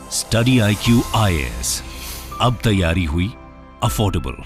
Study IQ IAS, अब तैयारी हुई अफोर्डेबल।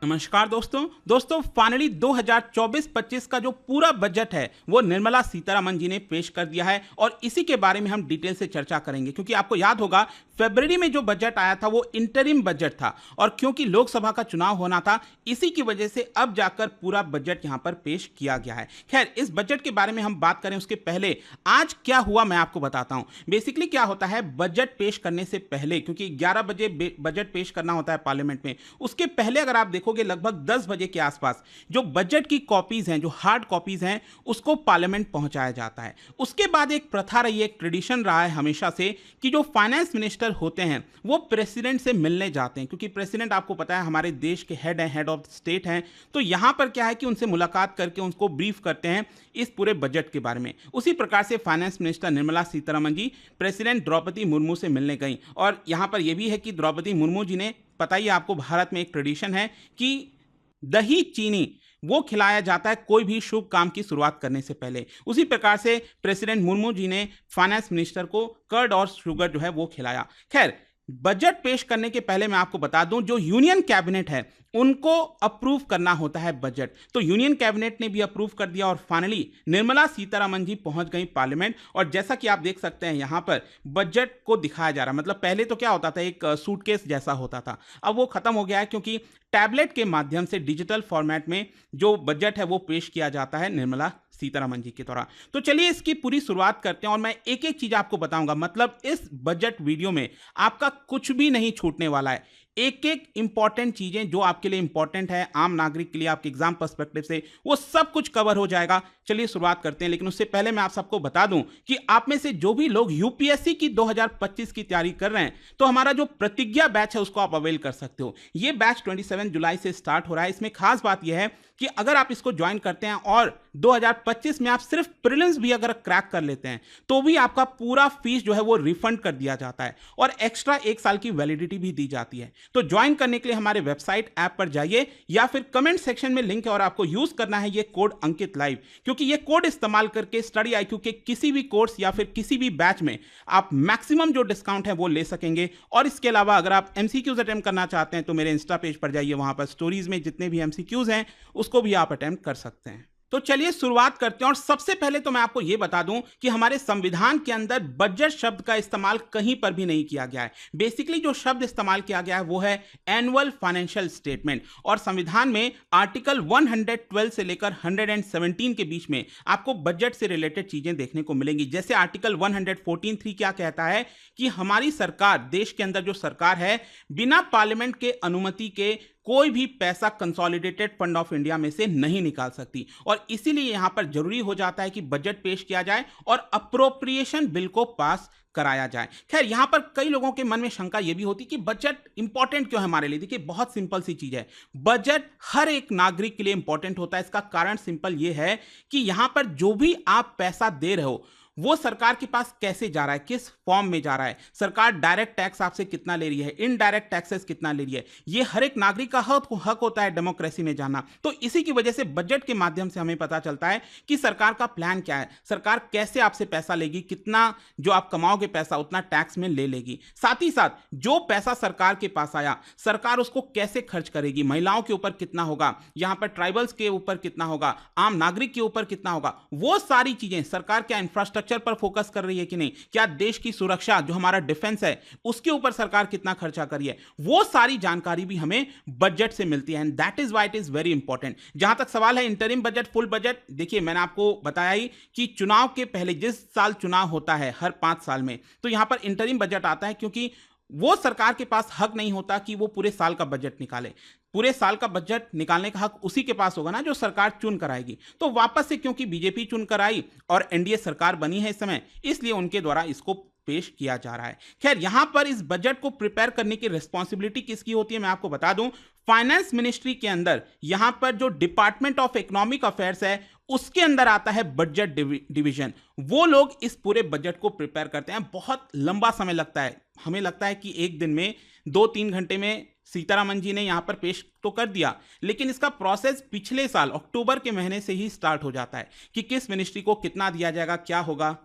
नमस्कार दोस्तों फाइनली 2024-25 का जो पूरा बजट है वो निर्मला सीतारमण जी ने पेश कर दिया है और इसी के बारे में हम डिटेल से चर्चा करेंगे, क्योंकि आपको याद होगा फरवरी में जो बजट आया था वो इंटरिम बजट था और क्योंकि लोकसभा का चुनाव होना था इसी की वजह से अब जाकर पूरा बजट यहां पर पेश किया गया है। खैर, इस बजट के बारे में हम बात करें उसके पहले आज क्या हुआ मैं आपको बताता हूं। बेसिकली क्या होता है, बजट पेश करने से पहले, क्योंकि 11 बजे बजट पेश करना होता है पार्लियामेंट में, उसके पहले अगर आप देखोगे लगभग 10 बजे के आसपास जो बजट की कॉपीज हैं, जो हार्ड कॉपीज हैं, उसको पार्लियामेंट पहुंचाया जाता है। उसके बाद एक प्रथा रही है, एक ट्रेडिशन रहा है हमेशा से कि जो फाइनेंस मिनिस्टर होते हैं वो प्रेसिडेंट से मिलने जाते हैं, क्योंकि प्रेसिडेंट आपको पता है हमारे देश के हेड हैं, हेड ऑफ स्टेट हैं। तो यहां पर क्या है कि उनसे मुलाकात करके उनको ब्रीफ करते हैं इस पूरे बजट के बारे में। उसी प्रकार से finance minister Nirmala Sitharaman ji president Draupadi Murmu से मिलने गई और यहां पर यह भी है कि द्रौपदी मुर्मू जी ने, पता ही आपको भारत में एक ट्रेडिशन है कि दही चीनी वो खिलाया जाता है कोई भी शुभ काम की शुरुआत करने से पहले। उसी प्रकार से प्रेसिडेंट मुर्मू जी ने फाइनेंस मिनिस्टर को कर्ड और शुगर जो है वो खिलाया। खैर, बजट पेश करने के पहले मैं आपको बता दूं, जो यूनियन कैबिनेट है उनको अप्रूव करना होता है बजट, तो यूनियन कैबिनेट ने भी अप्रूव कर दिया और फाइनली निर्मला सीतारमण जी पहुंच गई पार्लियामेंट। और जैसा कि आप देख सकते हैं यहां पर बजट को दिखाया जा रहा है। मतलब पहले तो क्या होता था, एक सूटकेस जैसा होता था, अब वो खत्म हो गया है, क्योंकि टैबलेट के माध्यम से डिजिटल फॉर्मेट में जो बजट है वो पेश किया जाता है निर्मला सीतारमण जी के द्वारा। तो चलिए इसकी पूरी शुरुआत करते हैं और मैं एक एक चीज आपको बताऊंगा। मतलब इस बजट वीडियो में आपका कुछ भी नहीं छूटने वाला है। एक एक इंपॉर्टेंट चीजें जो आपके लिए इंपॉर्टेंट है, आम नागरिक के लिए, आपके एग्जाम पर्सपेक्टिव से, वो सब कुछ कवर हो जाएगा। चलिए शुरुआत करते हैं, लेकिन उससे पहले मैं आप सबको बता दूं कि आप में से जो भी लोग यूपीएससी की 2025 की तैयारी कर रहे हैं तो हमारा जो प्रतिज्ञा बैच है उसको आप अवेल कर सकते हो। ये बैच 27 जुलाई से स्टार्ट हो रहा है। इसमें खास बात यह है कि अगर आप इसको ज्वाइन करते हैं और 2025 में आप सिर्फ प्रीलिम्स भी अगर क्रैक कर लेते हैं तो भी आपका पूरा फीस जो है वो रिफंड कर दिया जाता है और एक्स्ट्रा 1 साल की वैलिडिटी भी दी जाती है। तो ज्वाइन करने के लिए हमारे वेबसाइट ऐप पर जाइए या फिर कमेंट सेक्शन में लिंक है और आपको यूज करना है ये कोड अंकित लाइव, क्योंकि ये कोड इस्तेमाल करके स्टडी IQ के किसी भी कोर्स या फिर किसी भी बैच में आप मैक्सिमम जो डिस्काउंट है वो ले सकेंगे। और इसके अलावा अगर आप MCQs अटेम्प्ट करना चाहते हैं तो मेरे इंस्टा पेज पर जाइए, वहां पर स्टोरीज में जितने भी MCQs हैं उसको भी आप अटेम्प्ट कर सकते हैं। तो चलिए शुरुआत करते हैं और सबसे पहले तो मैं आपको यह बता दूं कि हमारे संविधान के अंदर बजट शब्द का इस्तेमाल कहीं पर भी नहीं किया गया है। बेसिकली जो शब्द इस्तेमाल किया गया है वो है एनुअल फाइनेंशियल स्टेटमेंट। और संविधान में आर्टिकल 112 से लेकर 117 के बीच में आपको बजट से रिलेटेड चीजें देखने को मिलेंगी। जैसे आर्टिकल 114(3) क्या कहता है कि हमारी सरकार, देश के अंदर जो सरकार है, बिना पार्लियामेंट के अनुमति के कोई भी पैसा कंसोलिडेटेड फंड ऑफ इंडिया में से नहीं निकाल सकती और इसीलिए यहां पर जरूरी हो जाता है कि बजट पेश किया जाए और अप्रोप्रिएशन बिल को पास कराया जाए। खैर, यहां पर कई लोगों के मन में शंका यह भी होती कि बजट इंपॉर्टेंट क्यों है हमारे लिए। देखिए, बहुत सिंपल सी चीज है, बजट हर एक नागरिक के लिए इंपॉर्टेंट होता है। इसका कारण सिंपल यह है कि यहां पर जो भी आप पैसा दे रहे हो वो सरकार के पास कैसे जा रहा है, किस फॉर्म में जा रहा है, सरकार डायरेक्ट टैक्स आपसे कितना ले रही है, इनडायरेक्ट टैक्सेस कितना ले रही है, ये हर एक नागरिक का हक होता है डेमोक्रेसी में जानना। तो इसी की वजह से बजट के माध्यम से हमें पता चलता है कि सरकार का प्लान क्या है, सरकार कैसे आपसे पैसा लेगी, कितना जो आप कमाओगे पैसा उतना टैक्स में ले लेगी। साथ ही साथ जो पैसा सरकार के पास आया, सरकार उसको कैसे खर्च करेगी, महिलाओं के ऊपर कितना होगा, यहां पर ट्राइबल्स के ऊपर कितना होगा, आम नागरिक के ऊपर कितना होगा, वो सारी चीजें, सरकार क्या इंफ्रास्ट्रक्चर पर फोकस कर रही है कि नहीं, क्या देश की सुरक्षा जो हमारा डिफेंस है उसके ऊपर सरकार कितना खर्चा कर रही है, वो सारी जानकारी भी हमें बजट से मिलती है। And that is why it is very important. जहां तक सवाल है इंटरिम बजट, फुल बजट, देखिए मैंने आपको बताया ही कि चुनाव के पहले, जिस साल चुनाव होता है हर 5 साल में, तो यहां पर इंटरिम बजट आता है, क्योंकि वो सरकार के पास हक नहीं होता कि वो पूरे साल का बजट निकाले। पूरे साल का बजट निकालने का हक उसी के पास होगा ना जो सरकार चुन कर आएगी। तो वापस से क्योंकि बीजेपी चुन कर आई और एनडीए सरकार बनी है इस समय, इसलिए उनके द्वारा इसको पेश किया जा रहा है। खैर, यहां पर इस बजट को प्रिपेयर करने की रिस्पॉन्सिबिलिटी किसकी होती है मैं आपको बता दूं। फाइनेंस मिनिस्ट्री के अंदर यहां पर जो डिपार्टमेंट ऑफ इकोनॉमिक अफेयर्स है उसके अंदर आता है बजट डिवीजन। वो लोग इस पूरे बजट को प्रिपेयर करते हैं। बहुत लंबा समय लगता है, हमें लगता है कि एक दिन में 2-3 घंटे में सीतारमण जी ने यहां पर पेश तो कर दिया, लेकिन इसका प्रोसेस पिछले साल अक्टूबर के महीने से ही स्टार्ट हो जाता है कि किस मिनिस्ट्री को कितना दिया जाएगा, क्या होगा।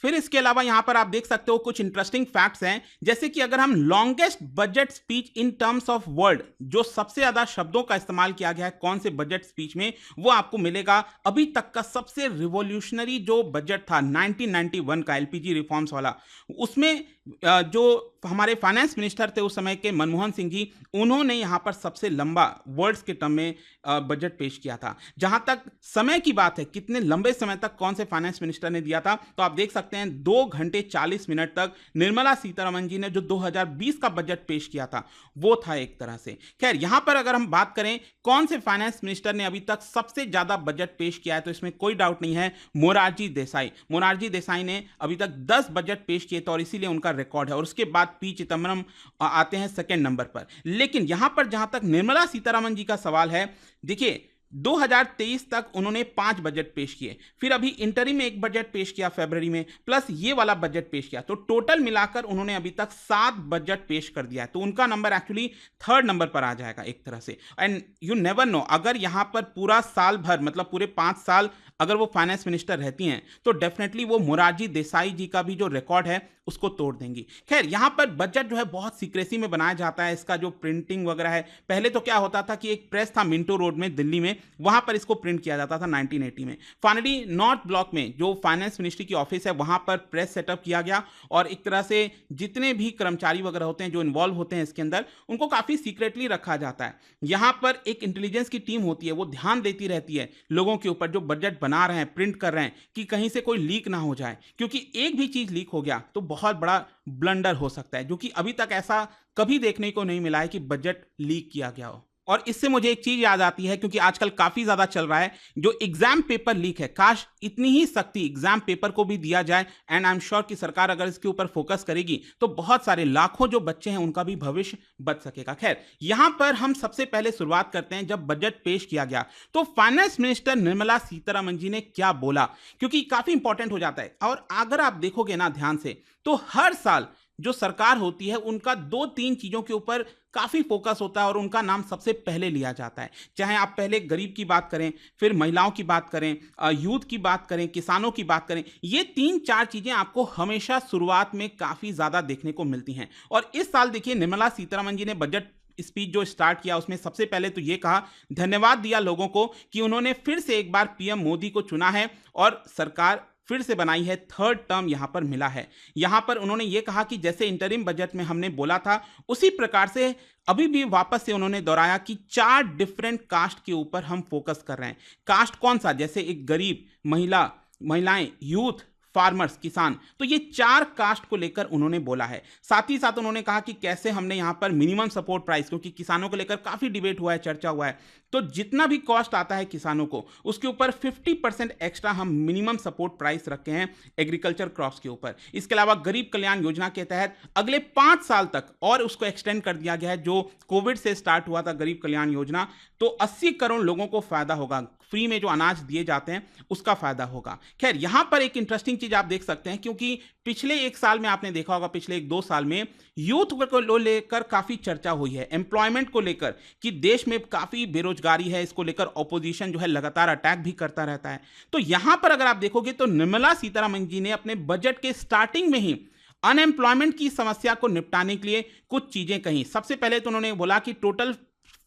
फिर इसके अलावा यहां पर आप देख सकते हो कुछ इंटरेस्टिंग फैक्ट्स हैं, जैसे कि अगर हम longest budget speech in terms of word, जो सबसे ज्यादा शब्दों का इस्तेमाल किया गया है कौन से बजट स्पीच में, वो आपको मिलेगा अभी तक का सबसे रिवॉल्यूशनरी जो बजट था 1991 का एलपीजी रिफॉर्म्स वाला, उसमें जो हमारे फाइनेंस मिनिस्टर थे उस समय के मनमोहन सिंह जी, उन्होंने यहां पर सबसे लंबा वर्ड्स के टर्म में बजट पेश किया था। जहां तक समय की बात है, कितने लंबे समय तक कौन से फाइनेंस मिनिस्टर ने दिया था, तो आप देख सकते हैं 2 घंटे 40 मिनट तक निर्मला सीतारमण जी ने जो 2020 का बजट पेश किया था वो था एक तरह से। खैर यहां पर अगर हम बात करें कौन से फाइनेंस मिनिस्टर ने अभी तक सबसे ज्यादा बजट पेश किया है, तो इसमें कोई डाउट नहीं है, मोरारजी देसाई। मोरारजी देसाई ने अभी तक 10 बजट पेश किए थे और इसीलिए उनका रिकॉर्ड है, और उसके बाद पी चिदम्बरम आते हैं सेकंड नंबर पर। लेकिन यहां पर जहां तक निर्मला सीतारमण जी का सवाल है, देखिए 2023 तक उन्होंने 5 बजट पेश किए, फिर अभी इंटरिम में एक बजट पेश किया फरवरी में, प्लस ये वाला बजट पेश किया, तो टोटल मिलाकर उन्होंने अभी तक 7 बजट पेश कर दिया है। तो उनका नंबर एक्चुअली 3rd नंबर पर आ जाएगा एक तरह से। एंड यू नेवर नो, अगर यहां पर पूरा साल भर मतलब पूरे 5 साल अगर वो फाइनेंस मिनिस्टर रहती हैं तो डेफिनेटली वो मोरारजी देसाई जी का भी जो रिकॉर्ड है उसको तोड़ देंगी। खैर यहां पर बजट जो है बहुत सीक्रेसी में बनाया जाता है, इसका जो प्रिंटिंग वगैरह है, पहले तो क्या होता था कि एक प्रेस था मिंटो रोड में दिल्ली में, वहां पर इसको प्रिंट किया जाता था 1980 में। फाइनली नॉर्थ ब्लॉक में जो फाइनेंस मिनिस्ट्री की ऑफिस है वहां पर प्रेस सेटअप किया गया, और एक तरह से जितने भी कर्मचारी वगैरह होते हैं जो इन्वॉल्व होते हैं इसके अंदर, उनको काफी सीक्रेटली रखा जाता है। यहां पर एक इंटेलिजेंस की टीम होती है, वो ध्यान देती रहती है लोगों के ऊपर जो बजट बना रहे हैं, प्रिंट कर रहे हैं, कि कहीं से कोई लीक ना हो जाए, क्योंकि एक भी चीज लीक हो गया तो बहुत बड़ा ब्लंडर हो सकता है, जो कि अभी तक ऐसा कभी देखने को नहीं मिला है कि बजट लीक किया गया हो। और इससे मुझे एक चीज याद आती है, क्योंकि आजकल काफी ज्यादा चल रहा है जो एग्जाम पेपर लीक है, काश इतनी ही सख्ती एग्जाम पेपर को भी दिया जाए, एंड आई एम श्योर कि सरकार अगर इसके ऊपर फोकस करेगी तो बहुत सारे लाखों जो बच्चे हैं उनका भी भविष्य बच सकेगा। खैर यहां पर हम सबसे पहले शुरुआत करते हैं, जब बजट पेश किया गया तो फाइनेंस मिनिस्टर निर्मला सीतारमण जी ने क्या बोला, क्योंकि काफी इंपॉर्टेंट हो जाता है। और अगर आप देखोगे ना ध्यान से, तो हर साल जो सरकार होती है उनका 2-3 चीजों के ऊपर काफी फोकस होता है और उनका नाम सबसे पहले लिया जाता है। चाहे आप पहले गरीब की बात करें, फिर महिलाओं की बात करें, यूथ की बात करें, किसानों की बात करें, ये 3-4 चीजें आपको हमेशा शुरुआत में काफी ज्यादा देखने को मिलती हैं। और इस साल देखिए निर्मला सीतारमण जी ने बजट स्पीच जो स्टार्ट किया उसमें सबसे पहले तो ये कहा, धन्यवाद दिया लोगों को कि उन्होंने फिर से एक बार पीएम मोदी को चुना है और सरकार फिर से बनाई है, 3rd टर्म यहां पर मिला है। यहां पर उन्होंने ये कहा कि जैसे इंटरिम बजट में हमने बोला था उसी प्रकार से अभी भी वापस से उन्होंने दोहराया कि 4 डिफरेंट कास्ट के ऊपर हम फोकस कर रहे हैं। कास्ट कौन सा, जैसे एक गरीब, महिलाएं, यूथ, फार्मर्स, किसान, तो ये 4 कास्ट को लेकर उन्होंने बोला है। साथ ही साथ उन्होंने कहा कि कैसे हमने यहां पर मिनिमम सपोर्ट प्राइस, क्योंकि किसानों को लेकर काफी डिबेट हुआ है, चर्चा हुआ है, तो जितना भी कॉस्ट आता है किसानों को उसके ऊपर 50% एक्स्ट्रा हम मिनिमम सपोर्ट प्राइस रखे हैं एग्रीकल्चर क्रॉप्स के ऊपर। इसके अलावा गरीब कल्याण योजना के तहत अगले 5 साल तक और उसको एक्सटेंड कर दिया गया है, जो कोविड से स्टार्ट हुआ था गरीब कल्याण योजना, तो 80 करोड़ लोगों को फायदा होगा, फ्री में जो अनाज दिए जाते हैं उसका फायदा होगा। खैर यहां पर एक इंटरेस्टिंग चीज आप देख सकते हैं, क्योंकि पिछले 1 साल में आपने देखा होगा, पिछले 1-2 साल में यूथ को लेकर काफी चर्चा हुई है, एम्प्लॉयमेंट को लेकर कि देश में काफी बेरोजगारी है, इसको लेकर ऑपोजिशन जो है लगातार अटैक भी करता रहता है। तो यहां पर अगर आप देखोगे तो निर्मला सीतारमण जी ने अपने बजट के स्टार्टिंग में ही अनएम्प्लॉयमेंट की समस्या को निपटाने के लिए कुछ चीजें कही। सबसे पहले तो उन्होंने बोला कि टोटल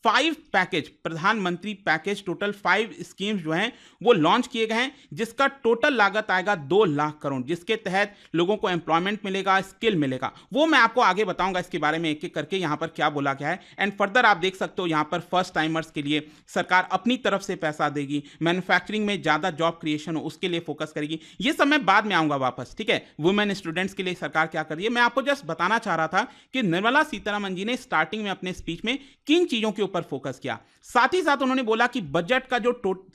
5 पैकेज, प्रधानमंत्री पैकेज, टोटल 5 स्कीम्स जो हैं वो लॉन्च किए गए हैं, जिसका टोटल लागत आएगा 2 लाख करोड़, जिसके तहत लोगों को एम्प्लॉयमेंट मिलेगा, स्किल मिलेगा। वो मैं आपको आगे बताऊंगा इसके बारे में एक एक करके यहां पर क्या बोला गया है। एंड फर्दर आप देख सकते हो यहां पर फर्स्ट टाइमर्स के लिए सरकार अपनी तरफ से पैसा देगी, मैन्युफैक्चरिंग में ज्यादा जॉब क्रिएशन हो उसके लिए फोकस करेगी। ये सब मैं बाद में आऊंगा वापस, ठीक है। वुमेन स्टूडेंट्स के लिए सरकार क्या कर रही है, मैं आपको जस्ट बताना चाह रहा था कि निर्मला सीतारमण जी ने स्टार्टिंग में अपने स्पीच में किन चीजों के ऊपर फोकस किया। साथ ही साथ उन्होंने बोला कि बजट का जो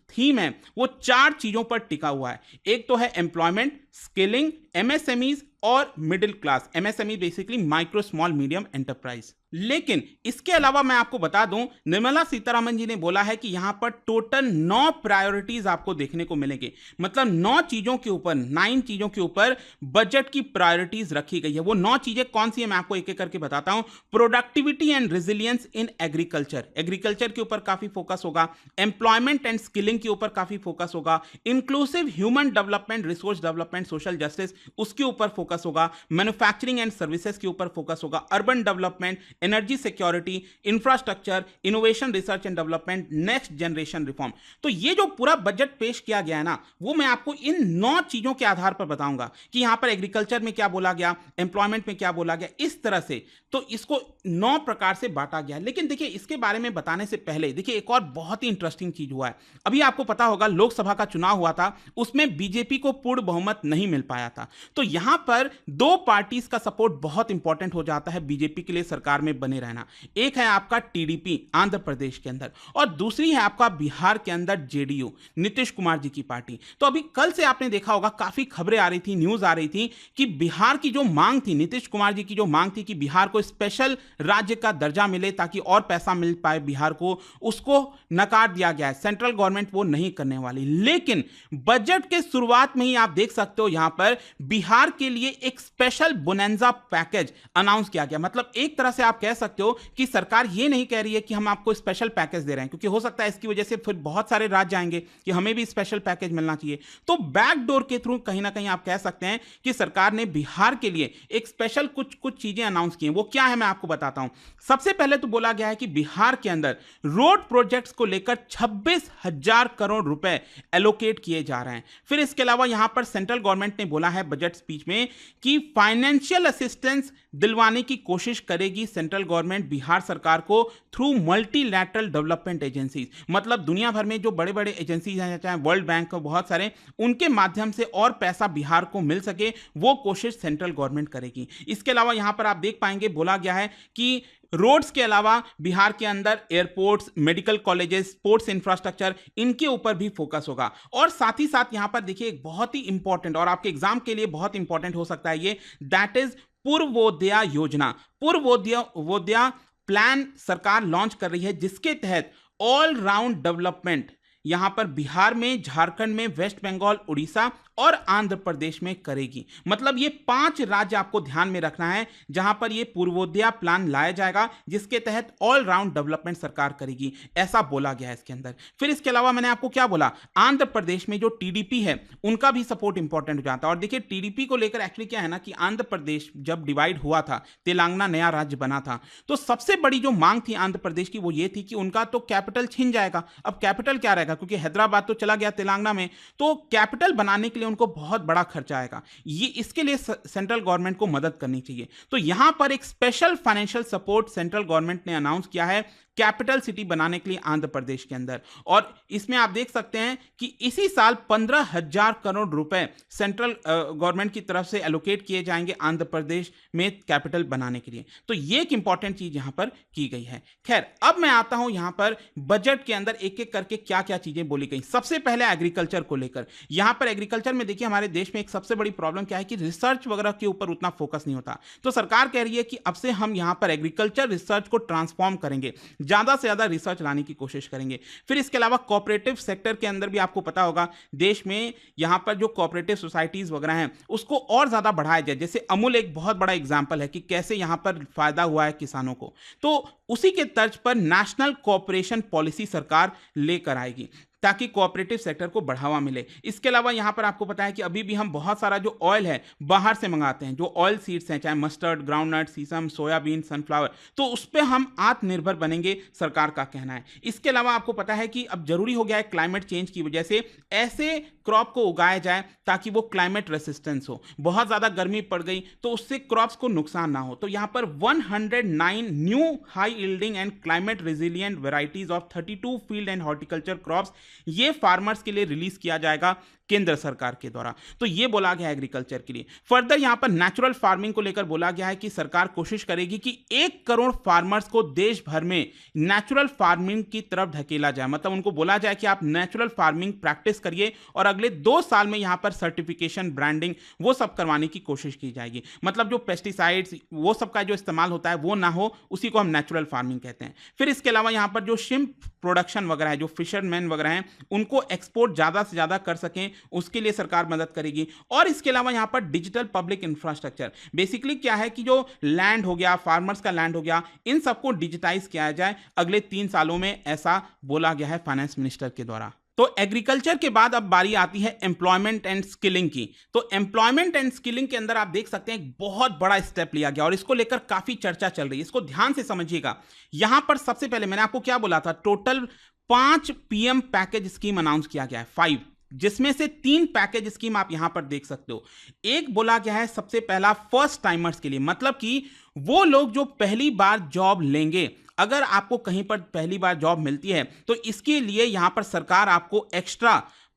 थीम है वो 4 चीजों पर टिका हुआ है। एक तो है एम्प्लॉयमेंट, स्किलिंग, एमएसएमईज और middle class, MSME basically micro small medium enterprise. लेकिन इसके अलावा मैं आपको बता दूं, निर्मला सीतारमण जी ने बोला है कि यहां पर टोटल 9 प्रायोरिटीज आपको देखने को मिलेंगे। मतलब 9 चीजों के ऊपर, 9 चीजों के ऊपर बजट की प्रायोरिटीज रखी गई है। वो 9 चीजें कौन सी है मैं आपको एक एक करके बताता हूं। Productivity and resilience in agriculture, agriculture के ऊपर काफी फोकस होगा। एम्प्लॉयमेंट एंड स्किलिंग के ऊपर काफी फोकस होगा। Inclusive human development, resource development, social justice, उसके ऊपर फोकस होगा। मैन्युफैक्चरिंग एंड सर्विसेज के ऊपर फोकस होगा। Urban development, energy security, infrastructure, innovation, research and development, next generation reform. तो ये जो पूरा बजट पेश किया गया है ना, वो मैं आपको इन 9 चीजों के आधार पर बताऊंगा कि यहां पर एग्रीकल्चर में क्या बोला गया, एम्प्लॉयमेंट में क्या बोला गया, इस तरह से। तो इसको 9 प्रकार से बांटा गया। लेकिन देखिए, इसके बारे में बताने से पहले देखिए एक और बहुत ही इंटरेस्टिंग चीज हुआ है। अभी आपको पता होगा लोकसभा का चुनाव हुआ था, उसमें बीजेपी को पूर्ण बहुमत नहीं मिल पाया था। तो यहां पर 2 पार्टीज का सपोर्ट बहुत इंपॉर्टेंट हो जाता है बीजेपी के लिए सरकार में बने रहना। एक है आपका टीडीपी आंध्र प्रदेश के अंदर, और दूसरी है आपका बिहार के अंदर जेडीयू, नीतीश कुमार जी की पार्टी। तो अभी कल से आपने देखा होगा काफी खबरें आ रही थी, न्यूज आ रही थी कि बिहार की जो मांग थी, नीतीश कुमार जी की जो मांग थी कि बिहार को स्पेशल राज्य का दर्जा मिले ताकि और पैसा मिल पाए बिहार को, उसको नकार दिया गया है। सेंट्रल गवर्नमेंट वो नहीं करने वाली। लेकिन बजट के शुरुआत में ही आप देख सकते हो यहां पर बिहार के लिए एक स्पेशल बोनेंजा पैकेज अनाउंस किया गया। मतलब एक तरह से आप कह सकते हो कि सरकार ये नहीं कह रही है कि हम आपको स्पेशल पैकेज दे रहे हैं, क्योंकि हो सकता है इसकी वजह से फिर बहुत सारे राज्य आएंगे कि हमें भी स्पेशल पैकेज मिलना चाहिए। तो बैकडोर के थ्रू कहीं ना कहीं आप कह सकते हैं कि सरकार ने बिहार के लिए एक स्पेशल कुछ चीजें अनाउंस की हैं। वो क्या है मैं आपको बताता हूं। सबसे पहले तो बोला गया है कि बिहार के अंदर रोड प्रोजेक्ट्स को लेकर 26,000 करोड़ रुपए एलोकेट किए जा रहे हैं। फिर इसके अलावा यहां पर सेंट्रल गवर्नमेंट ने बोला है बजट स्पीच में कि फाइनेंशियल असिस्टेंस दिलवाने की कोशिश करेगी सेंट्रल गवर्नमेंट बिहार सरकार को थ्रू मल्टीलैटरल डेवलपमेंट एजेंसीज। मतलब दुनिया भर में जो बड़े बड़े एजेंसीज हैं, चाहे वर्ल्ड बैंक, बहुत सारे, उनके माध्यम से और पैसा बिहार को मिल सके, वो कोशिश सेंट्रल गवर्नमेंट करेगी। इसके अलावा यहां पर आप देख पाएंगे बोला गया है कि रोड्स के अलावा बिहार के अंदर airports, medical colleges, sports infrastructure, इनके ऊपर भी फोकस होगा। और साथ ही साथ यहां पर देखिए एक बहुत ही इंपॉर्टेंट और आपके एग्जाम के लिए बहुत इंपॉर्टेंट हो सकता है ये, दैट इज पूर्वोदया योजना। पूर्वोदया प्लान सरकार लॉन्च कर रही है, जिसके तहत ऑल राउंड डेवलपमेंट यहां पर बिहार में, झारखंड में, वेस्ट बंगाल, उड़ीसा और आंध्र प्रदेश में करेगी। मतलब ये 5 राज्य आपको ध्यान में रखना है जहां पर ये पूर्वोदया प्लान लाया जाएगा, जिसके तहत ऑल राउंड डेवलपमेंट सरकार करेगी, ऐसा बोला गया है इसके अंदर। फिर इसके अलावा मैंने आपको क्या बोला, आंध्र प्रदेश में जो टीडीपी है उनका भी सपोर्ट इंपॉर्टेंट हो जाता है। और देखिए टीडीपी को लेकर एक्चुअली क्या है ना कि आंध्र प्रदेश जब डिवाइड हुआ था, तेलंगाना नया राज्य बना था, तो सबसे बड़ी जो मांग थी आंध्र प्रदेश की वो ये थी कि उनका तो कैपिटल छिन जाएगा। अब कैपिटल क्या रहेगा, क्योंकि हैदराबाद तो चला गया तेलंगाना में, तो कैपिटल बनाने के लिए उनको बहुत बड़ा खर्चा आएगा। ये इसके लिए सेंट्रल गवर्नमेंट को मदद करनी चाहिए। तो यहां पर एक special financial support central government ने अनाउंस किया है कैपिटल सिटी बनाने के लिए आंध्र प्रदेश के अंदर। और इसमें आप देख सकते हैं कि इसी साल 15,000 करोड़ रुपए सेंट्रल गवर्नमेंट की तरफ से एलोकेट किए जाएंगे आंध्र प्रदेश में कैपिटल बनाने के लिए। तो ये एक इंपॉर्टेंट चीज यहां पर की गई है। खैर, अब मैं आता हूं यहां पर बजट के अंदर एक एक करके क्या क्या चीजें बोली गई। सबसे पहले एग्रीकल्चर को लेकर, यहां पर एग्रीकल्चर में देखिए हमारे देश में एक सबसे बड़ी प्रॉब्लम क्या है कि रिसर्च वगैरह के ऊपर उतना फोकस नहीं होता। तो सरकार कह रही है कि अब से हम यहां पर एग्रीकल्चर रिसर्च को ट्रांसफॉर्म करेंगे, ज्यादा से ज्यादा रिसर्च लाने की कोशिश करेंगे। फिर इसके अलावा कोऑपरेटिव सेक्टर के अंदर भी आपको पता होगा देश में यहां पर जो कोऑपरेटिव सोसाइटीज वगैरह हैं उसको और ज्यादा बढ़ाया जाए। जैसे अमूल एक बहुत बड़ा एग्जांपल है कि कैसे यहां पर फायदा हुआ है किसानों को। तो उसी के तर्ज पर नेशनल कोऑपरेशन पॉलिसी सरकार लेकर आएगी ताकि कोऑपरेटिव सेक्टर को बढ़ावा मिले। इसके अलावा यहां पर आपको पता है कि अभी भी हम बहुत सारा जो ऑयल है बाहर से मंगाते हैं, जो ऑयल सीड्स हैं, चाहे मस्टर्ड, ग्राउंडनट, सीसम, सोयाबीन, सनफ्लावर, तो उस पर हम आत्मनिर्भर बनेंगे, सरकार का कहना है। इसके अलावा आपको पता है कि अब जरूरी हो गया है क्लाइमेट चेंज की वजह से ऐसे क्रॉप को उगाया जाए ताकि वो क्लाइमेट रेसिस्टेंस हो। बहुत ज्यादा गर्मी पड़ गई तो उससे क्रॉप्स को नुकसान ना हो। तो यहां पर 109 new high yielding and climate resilient varieties of 32 field and horticulture crops ये फार्मर्स के लिए रिलीज किया जाएगा। केंद्र सरकार के द्वारा। तो ये बोला गया एग्रीकल्चर के लिए। फर्दर यहां पर नेचुरल फार्मिंग को लेकर बोला गया है कि सरकार कोशिश करेगी कि 1 करोड़ फार्मर्स को देश भर में नेचुरल फार्मिंग की तरफ ढकेला जाए। मतलब उनको बोला जाए कि आप नेचुरल फार्मिंग प्रैक्टिस करिए और अगले 2 साल में यहां पर सर्टिफिकेशन, ब्रांडिंग वो सब करवाने की कोशिश की जाएगी। मतलब जो पेस्टिसाइड्स वो सब का जो इस्तेमाल होता है वो ना हो, उसी को हम नेचुरल फार्मिंग कहते हैं। फिर इसके अलावा यहां पर जो शिम्प प्रोडक्शन वगैरह है, जो फिशरमैन वगैरह हैं, उनको एक्सपोर्ट ज़्यादा से ज़्यादा कर सकें, उसके लिए सरकार मदद करेगी। और इसके अलावा यहाँ पर डिजिटल पब्लिक इंफ्रास्ट्रक्चर, बेसिकली क्या है कि जो लैंड हो गया, फार्मर्स का लैंड हो गया, इन सबको डिजिटाइज किया जाए अगले 3 सालों में, ऐसा बोला गया है फाइनेंस मिनिस्टर के द्वारा। तो एग्रीकल्चर के बाद अब बारी आती है एम्प्लॉयमेंट एंड स्किलिंग की। तो एम्प्लॉयमेंट एंड स्किलिंग के अंदर आप देख सकते हैं एक बहुत बड़ा स्टेप लिया गया और इसको लेकर काफी चर्चा चल रही है। इसको ध्यान से समझिएगा। यहां पर सबसे पहले मैंने आपको क्या बोला था, total 5 PM package scheme announce किया गया है, 5, जिसमें से 3 पैकेज स्कीम आप यहां पर देख सकते हो। एक बोला गया है सबसे पहला फर्स्ट टाइमर्स के लिए, मतलब कि वो लोग जो पहली बार जॉब लेंगे, अगर आपको कहीं पर पहली बार जॉब मिलती है तो इसके लिए यहां पर सरकार आपको एक्स्ट्रा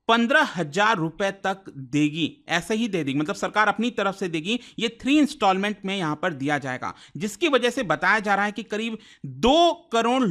15,000 रुपए तक देगी, ऐसे ही दे देगी, मतलब सरकार अपनी तरफ से देगी। ये 3 इंस्टॉलमेंट में यहां पर दिया जाएगा, जिसकी वजह से बताया जा रहा है कि करीब 2 करोड़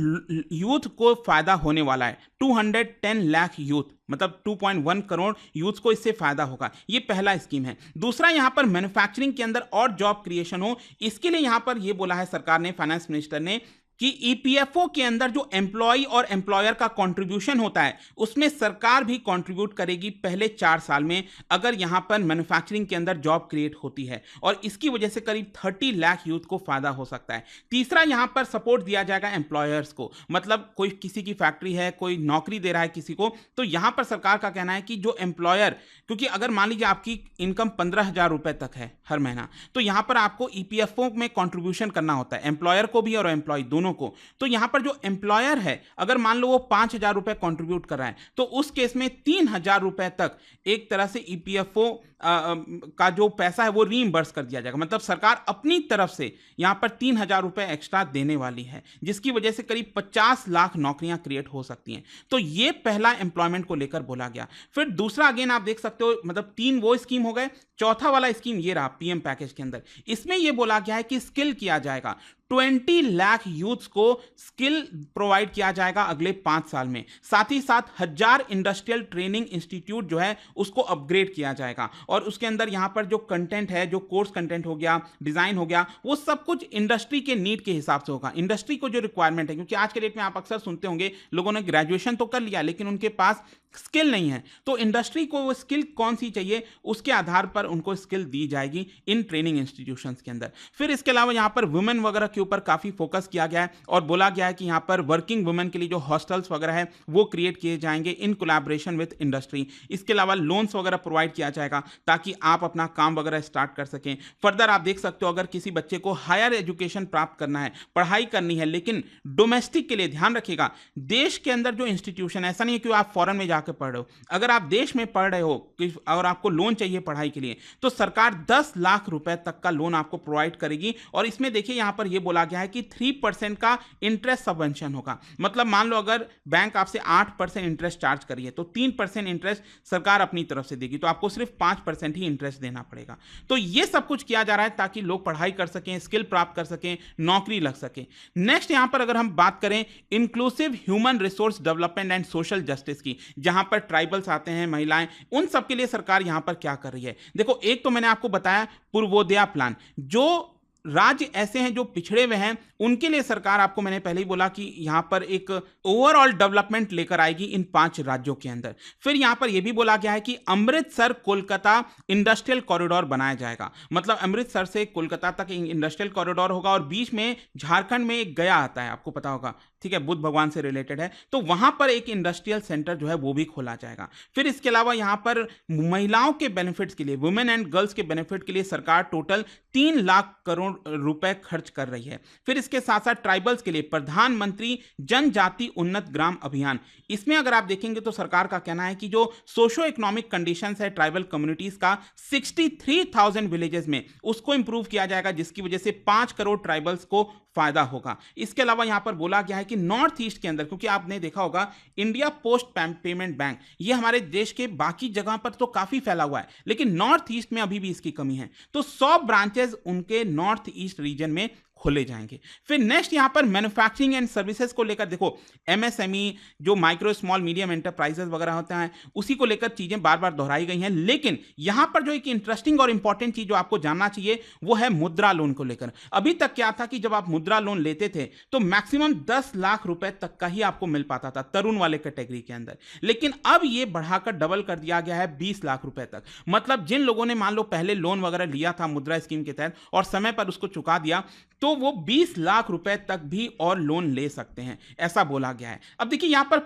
यूथ को फायदा होने वाला है। 210 लाख यूथ, मतलब 2.1 करोड़ यूथ को इससे फायदा होगा। ये पहला स्कीम है। दूसरा, यहां पर मैन्युफैक्चरिंग के अंदर और जॉब क्रिएशन हो, इसके लिए यहां पर यह बोला है सरकार ने, फाइनेंस मिनिस्टर ने, कि ईपीएफओ के अंदर जो एम्प्लॉय और एम्प्लॉयर का कंट्रीब्यूशन होता है उसमें सरकार भी कंट्रीब्यूट करेगी पहले 4 साल में, अगर यहां पर मैन्युफैक्चरिंग के अंदर जॉब क्रिएट होती है, और इसकी वजह से करीब 30 लाख यूथ को फायदा हो सकता है। तीसरा, यहां पर सपोर्ट दिया जाएगा एम्प्लॉयर्स को, मतलब कोई किसी की फैक्ट्री है, कोई नौकरी दे रहा है किसी को, तो यहां पर सरकार का कहना है कि जो एम्प्लॉयर, क्योंकि अगर मान लीजिए आपकी इनकम 15,000 रुपए तक है हर महीना, तो यहां पर आपको ईपीएफओ में कंट्रीब्यूशन करना होता है, एम्प्लॉयर को भी और एम्प्लॉय दोनों को। तो यहां पर जो एम्प्लॉयर है, अगर मान लो वो 5,000 रुपए कंट्रीब्यूट कर रहा है, तो उस केस में 3,000 रुपए तक एक तरह से ईपीएफओ का जो पैसा है वो रीइंबर्स कर दिया जाएगा। मतलब सरकार अपनी तरफ से यहां पर 3,000 रुपए एक्स्ट्रा देने वाली है, जिसकी वजह से करीब 50 लाख नौकरियां क्रिएट हो सकती हैं। तो ये पहला एम्प्लॉयमेंट को लेकर बोला गया। फिर दूसरा, अगेन आप देख सकते हो, मतलब 3 वो स्कीम हो गए। चौथा वाला स्कीम ये रहा पीएम पैकेज के अंदर, इसमें यह बोला गया है कि स्किल किया जाएगा, 20 लाख यूथ्स को स्किल प्रोवाइड किया जाएगा अगले 5 साल में। साथ ही साथ 1000 इंडस्ट्रियल ट्रेनिंग इंस्टीट्यूट जो है उसको अपग्रेड किया जाएगा, और उसके अंदर यहां पर जो कंटेंट है, जो कोर्स कंटेंट हो गया, डिजाइन हो गया, वो सब कुछ इंडस्ट्री के नीड के हिसाब से होगा, इंडस्ट्री को जो रिक्वायरमेंट है। क्योंकि आज के डेट में आप अक्सर सुनते होंगे लोगों ने ग्रेजुएशन तो कर लिया लेकिन उनके पास स्किल नहीं है, तो इंडस्ट्री को वो स्किल कौन सी चाहिए उसके आधार पर उनको स्किल दी जाएगी इन ट्रेनिंग इंस्टीट्यूशंस के अंदर। फिर इसके अलावा यहां पर वुमेन वगैरह के ऊपर काफी फोकस किया गया है और बोला गया है कि यहां पर वर्किंग वुमेन के लिए जो हॉस्टल्स वगैरह है वो क्रिएट किए जाएंगे इन कोलैबोरेशन विद इंडस्ट्री। इसके अलावा लोन्स वगैरह प्रोवाइड किया जाएगा ताकि आप अपना काम वगैरह स्टार्ट कर सकें। फर्दर आप देख सकते हो, अगर किसी बच्चे को हायर एजुकेशन प्राप्त करना है, पढ़ाई करनी है, लेकिन डोमेस्टिक के लिए ध्यान रखिएगा, देश के अंदर जो इंस्टीट्यूशन, ऐसा नहीं है कि आप फॉरेन में जाकर पढ़ रहे हो, अगर आप देश में पढ़ रहे हो और आपको लोन चाहिए पढ़ाई के लिए, तो सरकार 10 लाख रुपए तक का लोन आपको प्रोवाइड करेगी। और इसमें देखिए यहां पर यह बोला गया है कि 3% का इंटरेस्ट सबवेंशन होगा। मतलब मान लो अगर बैंक आपसे 8% इंटरेस्ट चार्ज करिए तो 3% इंटरेस्ट सरकार अपनी तरफ से देगी, तो आपको सिर्फ 5% ही इंटरेस्ट देना पड़ेगा। तो यह सब कुछ किया जा रहा है ताकि लोग पढ़ाई कर सकें, स्किल प्राप्त कर सकें, नौकरी लग सके। नेक्स्ट यहां पर अगर हम बात करें inclusive human resource development and social justice की, जहां पर ट्राइबल्स आते हैं, महिलाएं, उन सब के लिए सरकार यहां पर क्या कर रही है। देखो, एक तो मैंने आपको बताया पूर्वोदया प्लान, जो राज्य ऐसे हैं जो पिछड़े हुए हैं उनके लिए सरकार, आपको मैंने पहले ही बोला कि यहां पर एक ओवरऑल डेवलपमेंट लेकर आएगी इन 5 राज्यों के अंदर। फिर यहां पर यह भी बोला गया है कि अमृतसर कोलकाता इंडस्ट्रियल कॉरिडोर बनाया जाएगा। मतलब अमृतसर से कोलकाता तक इंडस्ट्रियल कॉरिडोर होगा और बीच में झारखंड में एक गया आता है, आपको पता होगा, ठीक है, बुद्ध भगवान से रिलेटेड है, तो वहां पर एक इंडस्ट्रियल सेंटर जो है वो भी खोला जाएगा। फिर इसके अलावा यहां पर महिलाओं के बेनिफिट्स के लिए, वुमेन एंड गर्ल्स के बेनिफिट के लिए सरकार टोटल 3 लाख करोड़ रुपए खर्च कर रही है। फिर इसके साथ साथ ट्राइबल्स के लिए प्रधानमंत्री जनजाति उन्नत ग्राम अभियान, इसमें अगर आप देखेंगे तो सरकार का कहना है कि जो सोशो इकोनॉमिक कंडीशंस है ट्राइबल कम्युनिटीज का 63,000 विलेजेस में, उसको इंप्रूव किया जाएगा, जिसकी वजह से 5 करोड़ ट्राइबल्स को फायदा होगा। इसके अलावा यहां पर बोला गया है कि नॉर्थ ईस्ट के अंदर, क्योंकि आपने देखा होगा इंडिया पोस्ट पेमेंट बैंक ये हमारे देश के बाकी जगह पर तो काफी फैला हुआ है, लेकिन नॉर्थ ईस्ट में अभी भी इसकी कमी है। तो 100 ब्रांचेस उनके नॉर्थ ईस्ट रीजन में खोले जाएंगे। फिर नेक्स्ट यहां पर मैन्युफैक्चरिंग एंड सर्विसेज को लेकर देखो, एमएसएमई जो माइक्रो स्मॉल मीडियम एंटरप्राइजेस वगैरह होते हैं उसी को लेकर चीजें बार बार दोहराई गई हैं। लेकिन यहां पर जो एक इंटरेस्टिंग और इंपॉर्टेंट चीज जो आपको जानना चाहिए वो है मुद्रा लोन को लेकर। अभी तक क्या था कि जब आप मुद्रा लोन लेते थे तो मैक्सिमम 10 लाख रुपए तक का ही आपको मिल पाता था तरुण वाले कैटेगरी के अंदर, लेकिन अब ये बढ़ाकर डबल कर दिया गया है 20 लाख रुपए तक। मतलब जिन लोगों ने मान लो पहले लोन वगैरह लिया था मुद्रा स्कीम के तहत और समय पर उसको चुका दिया तो वो 20 लाख रुपए तक भी और लोन ले सकते हैं, ऐसा बोला गया है। अब देखिए यहां पर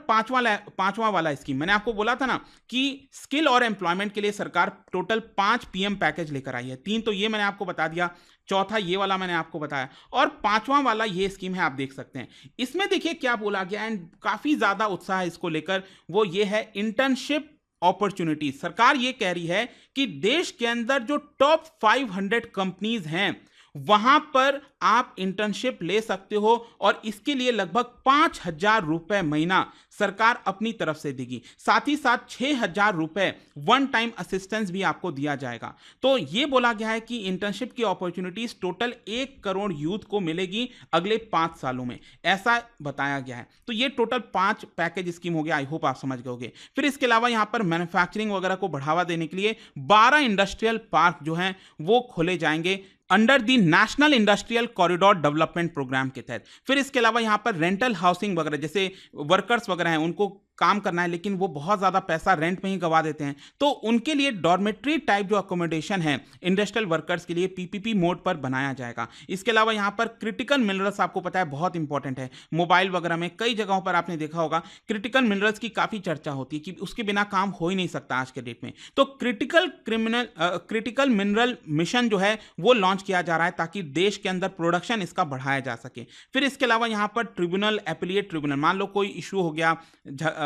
पांचवा वाला स्कीम, मैंने आपको बोला था ना कि स्किल और एम्प्लॉयमेंट के लिए सरकार टोटल 5 पीएम पैकेज लेकर आई है। 3 तो ये मैंने आपको बता दिया, चौथा ये वाला मैंने आपको बताया, और 5वां वाला ये स्कीम है, आप देख सकते हैं। इसमें देखिए क्या बोला गया है, काफी ज्यादा उत्साह है इसको लेकर, वो ये है इंटर्नशिप अपॉर्चुनिटी। सरकार ये कह रही है कि देश के अंदर जो टॉप 500 कंपनीज हैं वहां पर आप इंटर्नशिप ले सकते हो और इसके लिए लगभग 5,000 रुपए महीना सरकार अपनी तरफ से देगी। साथ ही साथ 6,000 रुपए वन टाइम असिस्टेंस भी आपको दिया जाएगा। तो यह बोला गया है कि इंटर्नशिप की अपॉर्चुनिटीज टोटल 1 करोड़ यूथ को मिलेगी अगले 5 सालों में, ऐसा बताया गया है। तो ये टोटल 5 पैकेज स्कीम हो गया, आई होप आप समझ गए। फिर इसके अलावा यहां पर मैन्युफैक्चरिंग वगैरह को बढ़ावा देने के लिए 12 इंडस्ट्रियल पार्क जो हैं वो खोले जाएंगे under the national industrial corridor development programme के तहत। फिर इसके अलावा यहां पर रेंटल हाउसिंग वगैरह, जैसे वर्कर्स वगैरह हैं उनको काम करना है लेकिन वो बहुत ज्यादा पैसा रेंट में ही गवा देते हैं, तो उनके लिए डॉर्मेट्री टाइप जो अकोमोडेशन है इंडस्ट्रियल वर्कर्स के लिए पीपीपी मोड पर बनाया जाएगा। इसके अलावा यहां पर क्रिटिकल मिनरल्स, आपको पता है बहुत इंपॉर्टेंट है, मोबाइल वगैरह में कई जगहों पर आपने देखा होगा क्रिटिकल मिनरल्स की काफी चर्चा होती है कि उसके बिना काम हो ही नहीं सकता आज के डेट में। तो क्रिटिकल मिनरल मिशन जो है वो लॉन्च किया जा रहा है ताकि देश के अंदर प्रोडक्शन इसका बढ़ाया जा सके। फिर इसके अलावा यहां पर ट्रिब्यूनल, एपिलेट ट्रिब्यूनल, मान लो कोई इशू हो गया,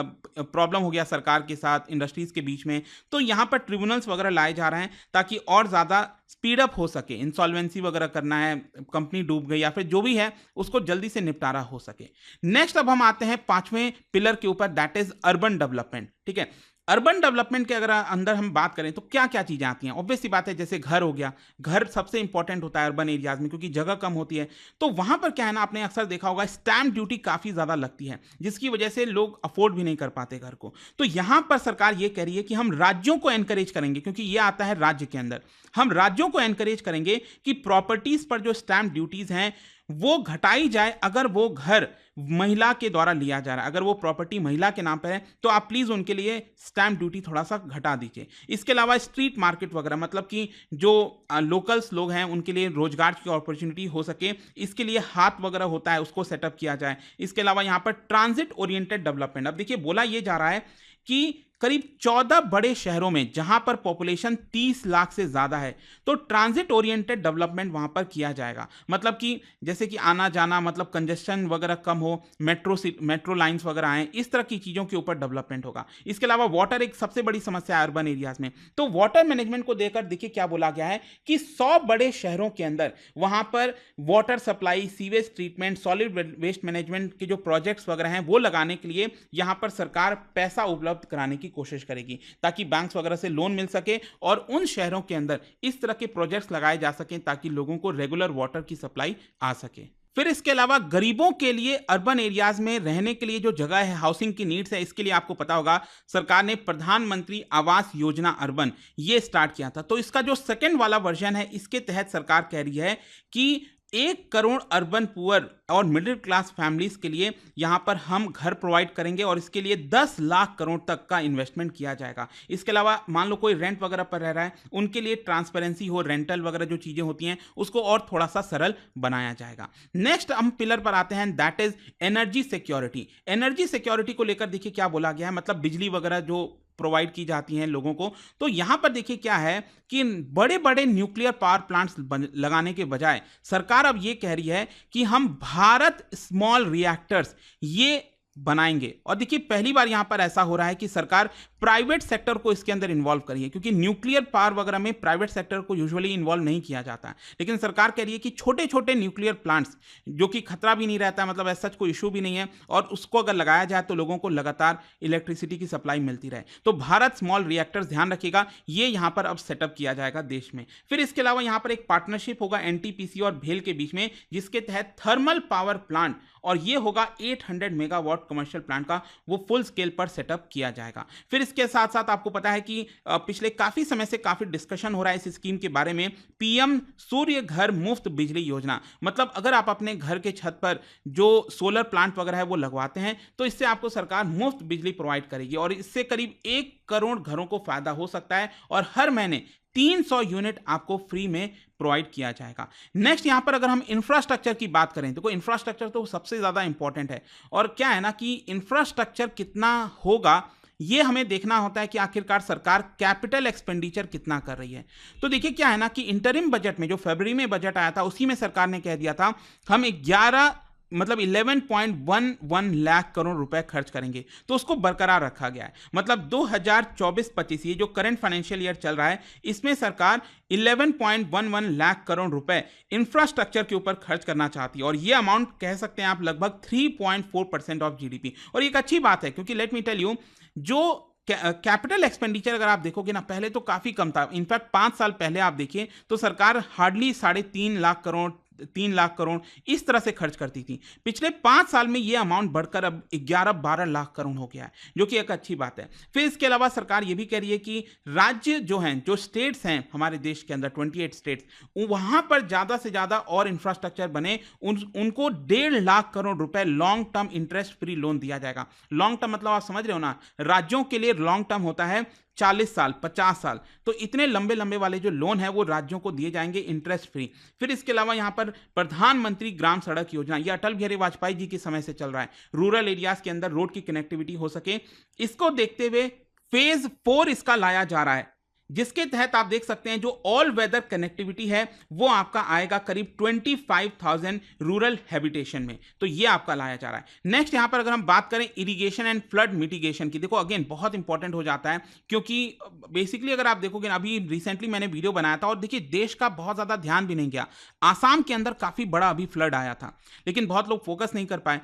प्रॉब्लम हो गया सरकार के साथ इंडस्ट्रीज के बीच में, तो यहां पर ट्रिब्यूनल्स वगैरह लाए जा रहे हैं ताकि और ज्यादा स्पीड अप हो सके। इंसॉल्वेंसी वगैरह करना है, कंपनी डूब गई या फिर जो भी है उसको जल्दी से निपटारा हो सके। नेक्स्ट अब हम आते हैं 5वें पिलर के ऊपर, दैट इज अर्बन डेवलपमेंट। ठीक है, अर्बन डेवलपमेंट के अगर अंदर हम बात करें तो क्या क्या चीजें आती हैं। ऑब्वियस सी बात है, जैसे घर हो गया, घर सबसे इंपॉर्टेंट होता है अर्बन एरियाज में क्योंकि जगह कम होती है। तो वहां पर क्या है ना, आपने अक्सर देखा होगा स्टैंप ड्यूटी काफी ज्यादा लगती है जिसकी वजह से लोग अफोर्ड भी नहीं कर पाते घर को। तो यहां पर सरकार ये कह रही है कि हम राज्यों को एनकरेज करेंगे, क्योंकि ये आता है राज्य के अंदर, हम राज्यों को एनकरेज करेंगे कि प्रॉपर्टीज पर जो स्टैंप ड्यूटीज हैं वो घटाई जाए। अगर वो घर महिला के द्वारा लिया जा रहा है, अगर वो प्रॉपर्टी महिला के नाम पर है तो आप प्लीज उनके लिए स्टैंप ड्यूटी थोड़ा सा घटा दीजिए। इसके अलावा स्ट्रीट मार्केट वगैरह, मतलब कि जो लोकल्स लोग हैं उनके लिए रोजगार की अपॉर्चुनिटी हो सके, इसके लिए हाथ वगैरह होता है उसको सेटअप किया जाए। इसके अलावा यहां पर ट्रांजिट ओरिएंटेड डेवलपमेंट, अब देखिए बोला यह जा रहा है कि करीब 14 बड़े शहरों में जहां पर पॉपुलेशन 30 लाख से ज्यादा है तो ट्रांजिट ओरिएंटेड डेवलपमेंट वहां पर किया जाएगा। मतलब कि जैसे कि आना जाना, मतलब कंजेशन वगैरह कम हो, मेट्रो लाइंस वगैरह आए, इस तरह की चीजों के ऊपर डेवलपमेंट होगा। इसके अलावा वाटर एक सबसे बड़ी समस्या है अर्बन एरियाज में, तो वाटर मैनेजमेंट को देकर देखिए क्या बोला गया है कि 100 बड़े शहरों के अंदर वहां पर water supply, sewage treatment, solid waste management के जो प्रोजेक्ट्स वगैरह हैं वो लगाने के लिए यहां पर सरकार पैसा उपलब्ध कराने की कोशिश करेगी ताकि बैंक्स वगैरह से लोन मिल सके और उन शहरों के अंदर इस तरह के प्रोजेक्ट्स लगाए जा सकें ताकि लोगों को रेगुलर वाटर की सप्लाई आ सके। फिर इसके अलावा गरीबों के लिए अर्बन एरियाज में रहने के लिए जो जगह है, हाउसिंग की नीड्स है, इसके लिए आपको पता होगा सरकार ने प्रधानमंत्री आवास योजना अर्बन ये स्टार्ट किया था। तो इसका जो सेकंड वाला वर्जन है इसके तहत सरकार कह रही है कि 1 करोड़ अर्बन पुअर और मिडिल क्लास फैमिलीज के लिए यहां पर हम घर प्रोवाइड करेंगे और इसके लिए 10 लाख करोड़ तक का इन्वेस्टमेंट किया जाएगा। इसके अलावा मान लो कोई रेंट वगैरह पर रह रहा है, उनके लिए ट्रांसपेरेंसी हो, रेंटल वगैरह जो चीजें होती हैं उसको और थोड़ा सा सरल बनाया जाएगा। नेक्स्ट हम पिलर पर आते हैं, that is energy security. Energy security को लेकर देखिए क्या बोला गया है, मतलब बिजली वगैरह जो प्रोवाइड की जाती हैं लोगों को, तो यहां पर देखिए क्या है कि बड़े बड़े न्यूक्लियर पावर प्लांट्स लगाने के बजाय सरकार अब ये कह रही है कि हम भारत स्मॉल रिएक्टर्स ये बनाएंगे। और देखिए पहली बार यहां पर ऐसा हो रहा है कि सरकार प्राइवेट सेक्टर को इसके अंदर इन्वॉल्व करी है, क्योंकि न्यूक्लियर पावर वगैरह में प्राइवेट सेक्टर को यूजुअली इन्वॉल्व नहीं किया जाता है। लेकिन सरकार कह रही है कि छोटे छोटे न्यूक्लियर प्लांट्स जो कि खतरा भी नहीं रहता है, मतलब ऐसा कोई इशू भी नहीं है, और उसको अगर लगाया जाए तो लोगों को लगातार इलेक्ट्रिसिटी की सप्लाई मिलती रहे, तो भारत स्मॉल रिएक्टर्स ध्यान रखिएगा, ये यहां पर अब सेटअप किया जाएगा देश में। फिर इसके अलावा यहां पर एक पार्टनरशिप होगा एनटीपीसी और भेल के बीच में, जिसके तहत थर्मल पावर प्लांट, और ये होगा 800 मेगावाट कमर्शियल प्लांट का, वो फुल स्केल पर सेटअप किया जाएगा। फिर इसके साथ साथ आपको पता है कि पिछले काफी समय से काफी डिस्कशन हो रहा है इस स्कीम के बारे में, पीएम सूर्य घर मुफ्त बिजली योजना। मतलब अगर आप अपने घर के छत पर जो सोलर प्लांट वगैरह है वो लगवाते हैं तो इससे आपको सरकार मुफ्त बिजली प्रोवाइड करेगी, और इससे करीब 1 करोड़ घरों को फायदा हो सकता है, और हर महीने 300 यूनिट आपको फ्री में प्रोवाइड किया जाएगा। नेक्स्ट यहां पर अगर हम इंफ्रास्ट्रक्चर की बात करें तो इंफ्रास्ट्रक्चर तो सबसे ज्यादा इंपॉर्टेंट है, और क्या है ना कि इंफ्रास्ट्रक्चर कितना होगा ये हमें देखना होता है कि आखिरकार सरकार कैपिटल एक्सपेंडिचर कितना कर रही है। तो देखिए क्या है ना कि इंटरिम बजट में जो फरवरी में बजट आया था उसी में सरकार ने कह दिया था हम 11.11 लाख करोड़ रुपए खर्च करेंगे, तो उसको बरकरार रखा गया है। मतलब 2024-25 ये जो करंट फाइनेंशियल ईयर चल रहा है इसमें सरकार 11.11 लाख करोड़ रुपए इंफ्रास्ट्रक्चर के ऊपर खर्च करना चाहती है, और ये अमाउंट कह सकते हैं आप लगभग 3.4% ऑफ जीडीपी। और एक अच्छी बात है, क्योंकि लेट मी टेल यू, जो कैपिटल एक्सपेंडिचर अगर आप देखोगे ना पहले तो काफी कम था। इनफैक्ट 5 साल पहले आप देखिए तो सरकार हार्डली 3.5 लाख करोड़ 3 लाख करोड़ इस तरह से खर्च करती थी। पिछले 5 साल में यह अमाउंट बढ़कर अब 11-12 लाख करोड़ हो गया है, जो कि एक अच्छी बात है। फिर इसके अलावा सरकार यह भी कह रही है कि राज्य जो हैं, जो स्टेट्स हैं हमारे देश के अंदर 28 स्टेट्स, वहां पर ज्यादा से ज्यादा और इंफ्रास्ट्रक्चर बने, उनको 1.5 लाख करोड़ रुपए long term interest free loan दिया जाएगा। लॉन्ग टर्म मतलब आप समझ रहे हो ना, राज्यों के लिए लॉन्ग टर्म होता है 40 साल 50 साल, तो इतने लंबे लंबे वाले जो लोन है वो राज्यों को दिए जाएंगे इंटरेस्ट फ्री। फिर इसके अलावा यहां पर प्रधानमंत्री ग्राम सड़क योजना, ये अटल बिहारी वाजपेयी जी के समय से चल रहा है, रूरल एरियाज के अंदर रोड की कनेक्टिविटी हो सके, इसको देखते हुए फेज 4 इसका लाया जा रहा है, जिसके तहत आप देख सकते हैं जो ऑल वेदर कनेक्टिविटी है वो आपका आएगा करीब 25,000 रूरल हैबिटेशन में, तो ये आपका लाया जा रहा है। नेक्स्ट यहां पर अगर हम बात करें इरिगेशन एंड फ्लड मिटिगेशन की, देखो अगेन बहुत इंपॉर्टेंट हो जाता है, क्योंकि बेसिकली अगर आप देखोगे अभी रिसेंटली मैंने वीडियो बनाया था और देखिए देश का बहुत ज्यादा ध्यान भी नहीं गया, आसाम के अंदर काफी बड़ा अभी फ्लड आया था लेकिन बहुत लोग फोकस नहीं कर पाए।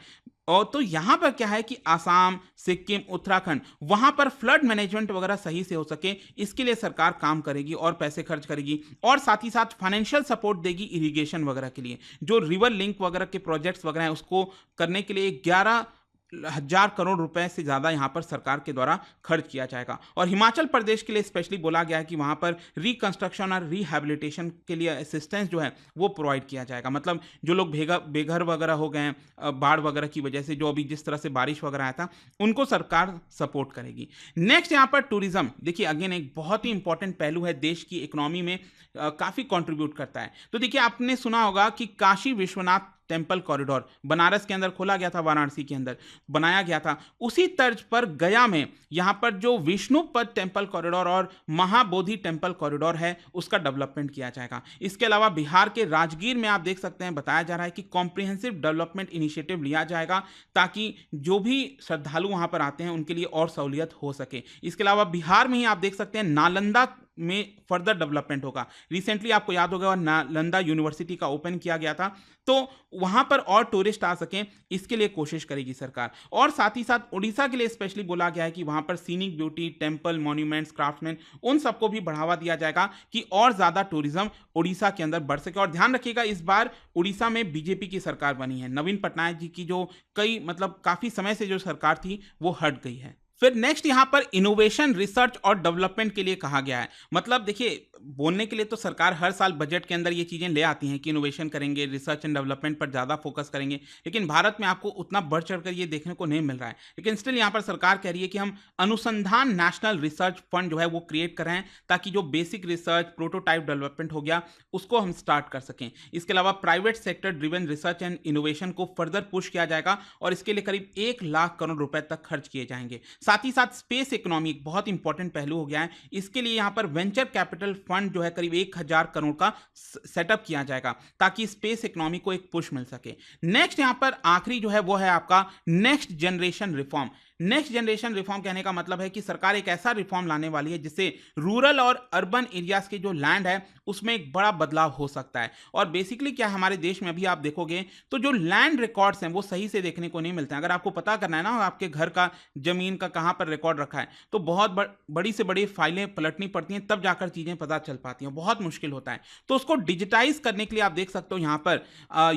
और तो यहां पर क्या है कि आसाम, सिक्किम, उत्तराखंड, वहां पर फ्लड मैनेजमेंट वगैरह सही से हो सके इसके लिए सरकार काम करेगी और पैसे खर्च करेगी, और साथ ही साथ फाइनेंशियल सपोर्ट देगी इरिगेशन वगैरह के लिए। जो रिवर लिंक वगैरह के प्रोजेक्ट्स वगैरह हैं उसको करने के लिए 11,000 करोड़ रुपए से ज्यादा यहां पर सरकार के द्वारा खर्च किया जाएगा। और हिमाचल प्रदेश के लिए स्पेशली बोला गया है कि वहां पर रिकंस्ट्रक्शन और रिहैबिलिटेशन के लिए असिस्टेंस जो है वो प्रोवाइड किया जाएगा। मतलब जो लोग बेघर वगैरह हो गए हैं बाढ़ वगैरह की वजह से, जो अभी जिस तरह से बारिश वगैरह आया था, उनको सरकार सपोर्ट करेगी। नेक्स्ट यहां पर टूरिज्म, देखिए अगेन एक बहुत ही इंपॉर्टेंट पहलू है, देश की इकोनॉमी में काफी कंट्रीब्यूट करता है। तो देखिए आपने सुना होगा कि काशी विश्वनाथ टेम्पल कॉरिडोर बनारस के अंदर खोला गया था, वाराणसी के अंदर बनाया गया था, उसी तर्ज पर गया में यहां पर जो विष्णुपद टेम्पल कॉरिडोर और महाबोधि टेम्पल कॉरिडोर है उसका डेवलपमेंट किया जाएगा। इसके अलावा बिहार के राजगीर में आप देख सकते हैं बताया जा रहा है कि कॉम्प्रिहेंसिव डेवलपमेंट इनिशिएटिव लिया जाएगा ताकि जो भी श्रद्धालु वहां पर आते हैं उनके लिए और सहूलियत हो सके। इसके अलावा बिहार में ही आप देख सकते हैं नालंदा में फर्दर डेवलपमेंट होगा। रिसेंटली आपको याद होगा नालंदा यूनिवर्सिटी का ओपन किया गया था, तो वहां पर और टूरिस्ट आ सकें इसके लिए कोशिश करेगी सरकार। और साथ ही साथ उड़ीसा के लिए स्पेशली बोला गया है कि वहां पर scenic beauty, temple, monuments, craftsman, उन सबको भी बढ़ावा दिया जाएगा कि और ज्यादा टूरिज्म उड़ीसा के अंदर बढ़ सके। और ध्यान रखिएगा इस बार उड़ीसा में बीजेपी की सरकार बनी है, नवीन पटनायक जी की जो कई मतलब काफी समय से जो सरकार थी वो हट गई है। फिर नेक्स्ट यहां पर इनोवेशन, रिसर्च और डेवलपमेंट के लिए कहा गया है। मतलब देखिए बोलने के लिए तो सरकार हर साल बजट के अंदर ये चीजें ले आती हैं कि इनोवेशन करेंगे, रिसर्च एंड डेवलपमेंट पर ज्यादा फोकस करेंगे, लेकिन भारत में आपको उतना बढ़ चढ़कर ये देखने को नहीं मिल रहा है। लेकिन स्टिल यहां पर सरकार कह रही है कि हम अनुसंधान नेशनल रिसर्च फंड जो है वो क्रिएट कर रहे हैं ताकि जो बेसिक रिसर्च, प्रोटोटाइप डेवलपमेंट हो गया उसको हम स्टार्ट कर सकें। इसके अलावा private sector driven research and innovation को फर्दर पुश किया जाएगा और इसके लिए करीब 1 लाख करोड़ रुपए तक खर्च किए जाएंगे। साथ ही साथ स्पेस इकोनॉमी एक बहुत इंपॉर्टेंट पहलू हो गया है। इसके लिए यहाँ पर वेंचर कैपिटल फंड जो है करीब 1000 करोड़ का सेटअप किया जाएगा ताकि स्पेस इकोनॉमी को एक पुश मिल सके। नेक्स्ट यहाँ पर आखिरी जो है वो है आपका next generation reform. Next generation reform कहने का मतलब है कि सरकार एक ऐसा रिफॉर्म लाने वाली है जिससे रूरल और अर्बन एरियाज के जो लैंड है उसमें एक बड़ा बदलाव हो सकता है। और बेसिकली क्या हमारे देश में अभी आप देखोगे तो जो लैंड रिकॉर्ड्स हैं वो सही से देखने को नहीं मिलते हैं। अगर आपको पता करना है ना आपके घर का जमीन का कहां पर रिकॉर्ड रखा है तो बहुत बड़ी से बड़ी फाइलें पलटनी पड़ती हैं, तब जाकर चीजें पता चल पाती हैं, बहुत मुश्किल होता है। तो उसको डिजिटाइज करने के लिए आप देख सकते हो यहां पर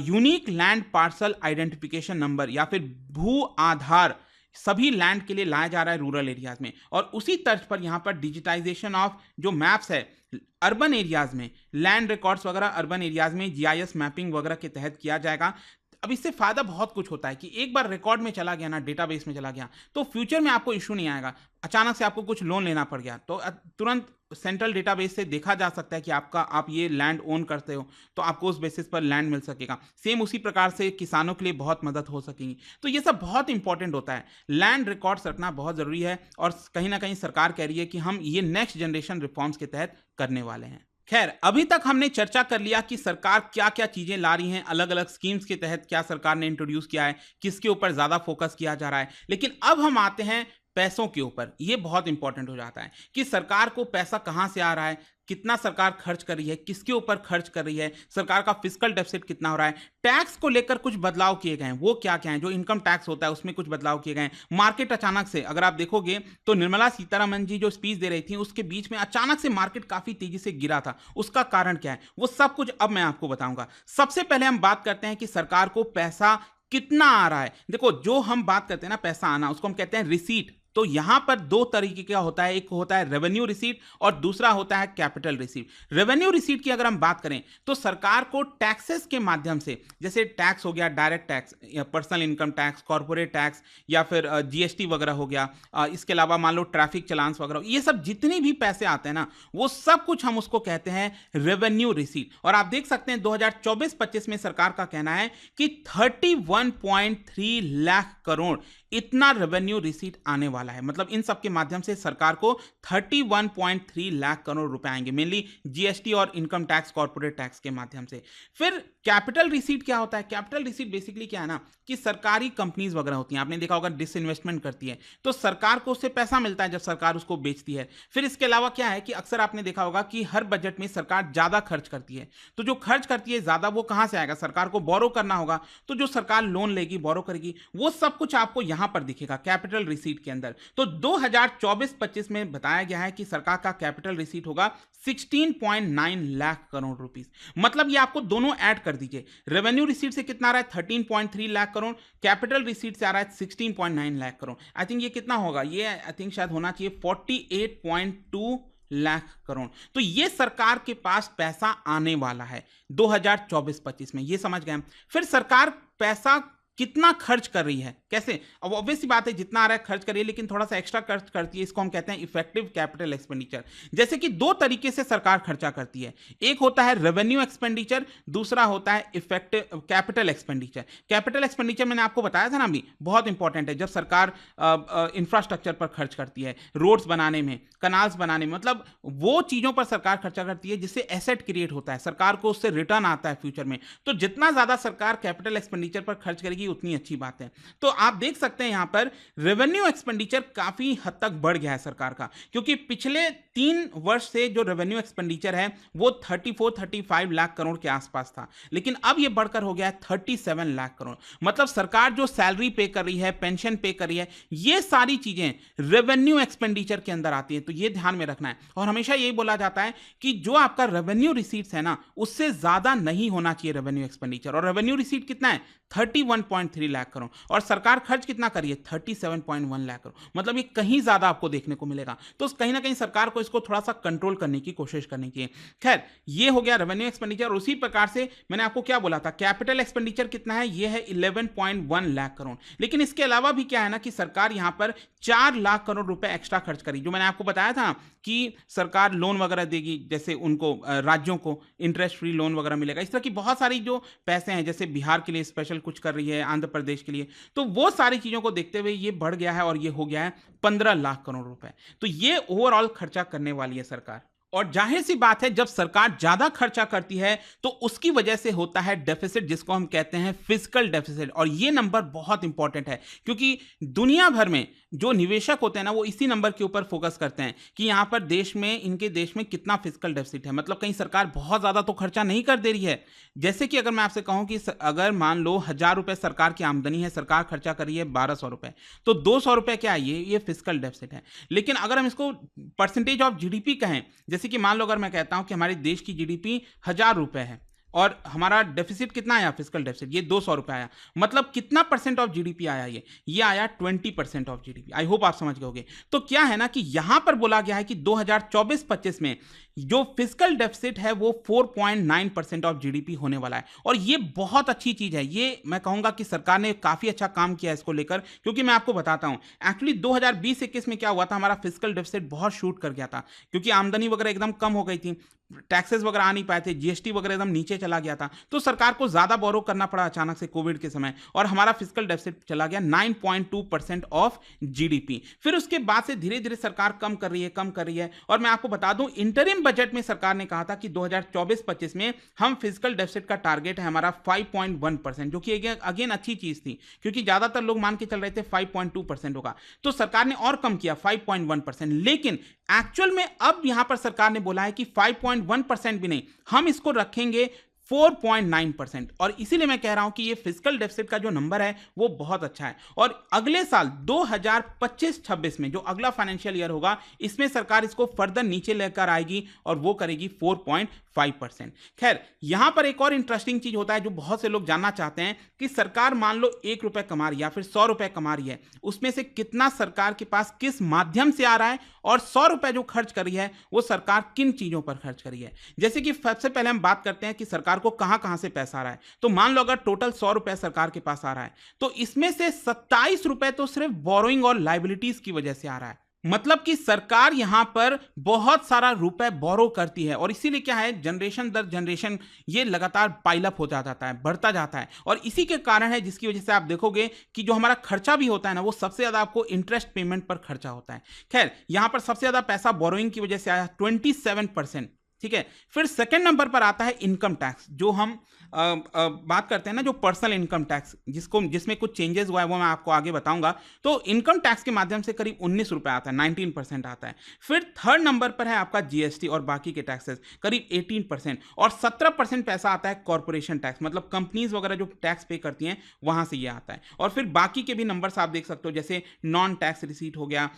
unique land parcel identification number या फिर भू आधार सभी लैंड के लिए लाया जा रहा है रूरल एरियाज में। और उसी तर्ज पर यहां पर डिजिटाइजेशन ऑफ जो मैप्स है अर्बन एरियाज में, लैंड रिकॉर्ड्स वगैरह अर्बन एरियाज में जीआईएस मैपिंग वगैरह के तहत किया जाएगा। अब इससे फायदा बहुत कुछ होता है कि एक बार रिकॉर्ड में चला गया ना, डेटाबेस में चला गया, तो फ्यूचर में आपको इशू नहीं आएगा। अचानक से आपको कुछ लोन लेना पड़ गया तो तुरंत सेंट्रल डेटाबेस से देखा जा सकता है कि आप ये लैंड ओन करते हो तो आपको उस बेसिस पर लैंड मिल सकेगा। सेम उसी प्रकार से किसानों के लिए बहुत मदद हो सकेगी। तो ये सब बहुत इंपॉर्टेंट होता है, लैंड रिकॉर्ड्स रखना बहुत जरूरी है। और कहीं ना कहीं सरकार कह रही है कि हम ये नेक्स्ट जनरेशन रिफॉर्म्स के तहत करने वाले हैं। खैर, अभी तक हमने चर्चा कर लिया कि सरकार क्या क्या चीजें ला रही हैं, अलग अलग स्कीम्स के तहत क्या सरकार ने इंट्रोड्यूस किया है, किसके ऊपर ज्यादा फोकस किया जा रहा है। लेकिन अब हम आते हैं पैसों के ऊपर। यह बहुत इंपॉर्टेंट हो जाता है कि सरकार को पैसा कहां से आ रहा है, कितना सरकार खर्च कर रही है, किसके ऊपर खर्च कर रही है, सरकार का फिस्कल डेफिसिट कितना हो रहा है। टैक्स को लेकर कुछ बदलाव किए गए हैं, वो क्या क्या है। जो इनकम टैक्स होता है उसमें कुछ बदलाव किए गए हैं। मार्केट अचानक से, अगर आप देखोगे तो निर्मला सीतारमण जी जो स्पीच दे रही थी उसके बीच में अचानक से मार्केट काफी तेजी से गिरा था। उसका कारण क्या है वो सब कुछ अब मैं आपको बताऊंगा। सबसे पहले हम बात करते हैं कि सरकार को पैसा कितना आ रहा है। देखो, जो हम बात करते हैं ना पैसा आना, उसको हम कहते हैं रिसीट। तो यहां पर दो तरीके का होता है, एक होता है रेवेन्यू रिसीट और दूसरा होता है कैपिटल रिसीट। रेवेन्यू रिसीट की अगर हम बात करें तो सरकार को टैक्सेस के माध्यम से, जैसे टैक्स हो गया डायरेक्ट टैक्स या personal income tax, corporate tax या फिर जीएसटी वगैरह हो गया, इसके अलावा मान लो ट्रैफिक चलान्स वगैरह, ये सब जितने भी पैसे आते हैं ना वो सब कुछ हम उसको कहते हैं रेवेन्यू रिसीट। और आप देख सकते हैं 2024-25 में सरकार का कहना है कि 31.3 लाख करोड़ इतना रेवेन्यू रिसीट आने वाला है। मतलब इन सब के माध्यम से सरकार को 31.3 लाख करोड़ रुपए आएंगे, मेनली जीएसटी और इनकम टैक्स, कॉर्पोरेट टैक्स के माध्यम से। फिर कैपिटल रिसीट क्या होता है? कैपिटल रिसीट बेसिकली क्या है ना कि सरकारी कंपनीज वगैरह होती हैं, आपने देखा होगा डिसइन्वेस्टमेंट करती है तो सरकार को उससे पैसा मिलता है जब सरकार उसको बेचती है। फिर इसके अलावा क्या है कि अक्सर आपने देखा होगा कि हर बजट में सरकार ज्यादा खर्च करती है, तो जो खर्च करती है ज्यादा वो कहां से आएगा? सरकार को बोरो करना होगा, तो जो सरकार लोन लेगी, बोरो करेगी, वो सब कुछ आपको यहां पर दिखेगा कैपिटल रिसीट के अंदर। तो 2024-25 में बताया गया है कि सरकार का कैपिटल रिसीट होगा 16.9 लाख करोड़ रुपीस। मतलब ये आपको दोनों ऐड कर दीजिए, रेवेन्यू रिसीट से कितना आ रहा है 13.3 लाख करोड़, कैपिटल रिसीट से आ रहा है 16.9 लाख करोड़। आई थिंक ये कितना होगा, ये आई थिंक शायद होना चाहिए 48.2 लाख करोड़। तो ये सरकार के पास पैसा आने वाला है 2024-25 में, ये समझ गए हम। फिर सरकार पैसा कितना खर्च कर रही है, कैसे? अब ऑब्वियस सी बात है जितना आ रहा है खर्च करिए, लेकिन थोड़ा सा एक्स्ट्रा खर्च करती है, इसको हम कहते हैं इफेक्टिव कैपिटल एक्सपेंडिचर। जैसे कि दो तरीके से सरकार खर्चा करती है, एक होता है रेवेन्यू एक्सपेंडिचर, दूसरा होता है effective capital expenditure. Capital expenditure मैंने आपको बताया था ना अभी, बहुत इंपॉर्टेंट है जब सरकार इंफ्रास्ट्रक्चर पर खर्च करती है, रोड्स बनाने में, कनाल्स बनाने में, मतलब वो चीजों पर सरकार खर्चा करती है जिससे एसेट क्रिएट होता है, सरकार को उससे रिटर्न आता है फ्यूचर में। तो जितना ज्यादा सरकार कैपिटल एक्सपेंडिचर पर खर्च करेगी उतनी अच्छी बात है। तो आप देख सकते हैं यहां पर रेवेन्यू एक्सपेंडिचर काफी हद तक बढ़ गया है सरकार का, क्योंकि पिछले 3 वर्ष से जो रेवेन्यू एक्सपेंडिचर है वो 34-35 लाख करोड़ के आसपास था, लेकिन अब यह बढ़कर हो गया है 37 लाख करोड़। मतलब सरकार जो सैलरी पे कर रही है, पेंशन पे कर रही है, ये सारी चीजें रेवेन्यू एक्सपेंडिचर के अंदर आती है। तो ये ध्यान में रखना है। और हमेशा यही बोला जाता है कि जो आपका रेवेन्यू रिसीट्स है ना उससे ज्यादा नहीं होना चाहिए रेवेन्यू एक्सपेंडिचर। और रेवेन्यू रिसीट कितना है 31.3 लाख करोड़, और सरकार खर्च कितना करिए 37.1 लाख करोड़। मतलब ये कहीं ज्यादा आपको देखने को मिलेगा। तो कहीं ना कहीं सरकार को इसको थोड़ा सा कंट्रोल करने की कोशिश करनी चाहिए। खैर, ये हो गया रेवेन्यू एक्सपेंडिचर। और उसी प्रकार से मैंने आपको क्या बोला था, कैपिटल एक्सपेंडिचर कितना है, ये है 11.1 लाख करोड़। लेकिन इसके अलावा भी क्या है ना कि सरकार यहां पर 4 लाख करोड़ रुपए एक्स्ट्रा खर्च करी। जो मैंने आपको बताया था कि सरकार लोन वगैरह देगी, जैसे उनको राज्यों को इंटरेस्ट फ्री लोन वगैरह मिलेगा, इस तरह की बहुत सारी जो पैसे हैं, जैसे बिहार के लिए स्पेशल कुछ कर रही है, है आंध्र प्रदेश के लिए, तो वो सारी चीज़ों को देखते हुए ये बढ़ गया है और ये हो गया है 15 लाख करोड़ रुपए। तो ये ओवरऑल खर्चा करने वाली है सरकार। और जाहिर सी बात है, जब सरकार ज्यादा खर्चा करती है तो उसकी वजह से होता है डेफिसिट, जिसको हम कहते हैं फिजिकल डेफिसिट। और ये नंबर बहुत इंपॉर्टेंट है क्योंकि दुनिया भर में जो निवेशक होते हैं ना, वो इसी नंबर के ऊपर फोकस करते हैं कि यहां पर देश में, इनके देश में कितना फिजिकल डेफिसिट है। मतलब कहीं सरकार बहुत ज्यादा तो खर्चा नहीं कर दे रही है। जैसे कि अगर मैं आपसे कहूं कि अगर मान लो 1000 रुपए सरकार की आमदनी है, सरकार खर्चा कर रही है 1200 रुपए, तो 200 रुपए क्या है, ये फिजिकल डेफिसिट है। लेकिन अगर हम इसको परसेंटेज ऑफ जीडीपी कहें, जैसे कि मान लो अगर मैं कहता हूं कि हमारे देश की जीडीपी 1000 रुपए है और हमारा डेफिसिट कितना आया, फिजिकल डेफिसिट, ये 200 रुपए आया, मतलब कितना परसेंट ऑफ जीडीपी आया, ये आया 20% ऑफ जीडीपी। आई होप आप समझ गए होंगे। तो क्या है ना कि यहां पर बोला गया है कि 2024-25 में जो फिजिकल डेफिसिट है वो 4.9% ऑफ जीडीपी होने वाला है। और ये बहुत अच्छी चीज है। ये मैं कहूंगा कि सरकार ने काफी अच्छा काम किया है इसको लेकर, क्योंकि मैं आपको बताता हूं एक्चुअली 2020-21 में क्या हुआ था, हमारा फिजिकल डेफिसिट बहुत शूट कर गया था क्योंकि आमदनी वगैरह एकदम कम हो गई थी, टैक्सेस वगैरह आ नहीं पाए थे, जीएसटी वगैरह एकदम नीचे चला गया था, तो सरकार को ज्यादा बोरो करना पड़ा अचानक से कोविड के समय, और हमारा फिजिकल डेफिसिट चला गया 9.2% ऑफ जीडीपी। फिर उसके बाद से धीरे धीरे सरकार कम कर रही है। और मैं आपको बता दूं, इंटरिम बजट में सरकार ने कहा था कि 2024-25 में हम फिजिकल डेफिसिट का टारगेट है हमारा 5.1%, जो कि अगेन अच्छी चीज थी क्योंकि ज्यादातर लोग मान के चल रहे थे 5.2% होगा, तो सरकार ने और कम किया 5.1%। लेकिन एक्चुअल में अब यहां पर सरकार ने बोला है कि 5.1% भी नहीं, हम इसको रखेंगे 4.9%। और इसीलिए मैं कह रहा हूं कि ये फिजिकल डेफिसिट का जो नंबर है वो बहुत अच्छा है। और अगले साल 2025-26 में जो अगला फाइनेंशियल ईयर होगा, इसमें सरकार इसको फर्दर नीचे लेकर आएगी और वो करेगी 4.5%। खैर, यहां पर एक और इंटरेस्टिंग चीज होता है जो बहुत से लोग जानना चाहते हैं कि सरकार मान लो 1 रुपए कमा रही है या फिर 100 रुपए कमा रही है, उसमें से कितना सरकार के पास किस माध्यम से आ रहा है, और 100 रुपए जो खर्च करी है वो सरकार किन चीजों पर खर्च करी है। जैसे कि सबसे पहले हम बात करते हैं कि सरकार को कहां से पैसा आ रहा है। तो मान लो अगर टोटल 100 रुपए सरकार के पास आ रहा है, तो इसमें से 27 रुपए तो सिर्फ बोरोइंग और लाइबिलिटीज की वजह से आ रहा है। मतलब कि सरकार यहां पर बहुत सारा रुपए बोरो करती है, और इसीलिए क्या है, जनरेशन दर जनरेशन ये लगातार पाइलअप होता जाता है, बढ़ता जाता है। और इसी के कारण है जिसकी वजह से आप देखोगे कि जो हमारा खर्चा भी होता है ना, वो सबसे ज्यादा आपको इंटरेस्ट पेमेंट पर खर्चा होता है। खैर, यहां पर सबसे ज्यादा पैसा बोरोइंग की वजह से आया 27%। ठीक है, फिर सेकंड नंबर पर आता है इनकम टैक्स, जो हम बात करते हैं ना, जो पर्सनल इनकम टैक्स, जिसमें कुछ चेंजेस हुआ है वो मैं आपको आगे बताऊंगा। तो इनकम टैक्स के माध्यम से करीब 19 रुपए आता है, 19% आता है। फिर थर्ड नंबर पर है आपका जीएसटी और बाकी के टैक्सेस, करीब 18%। और 17% पैसा आता है कॉर्पोरेशन टैक्स, मतलब कंपनीज वगैरह जो टैक्स पे करती हैं वहां से ये आता है। और फिर बाकी के भी नंबर्स आप देख सकते हो, जैसे नॉन टैक्स रिसीट हो गया,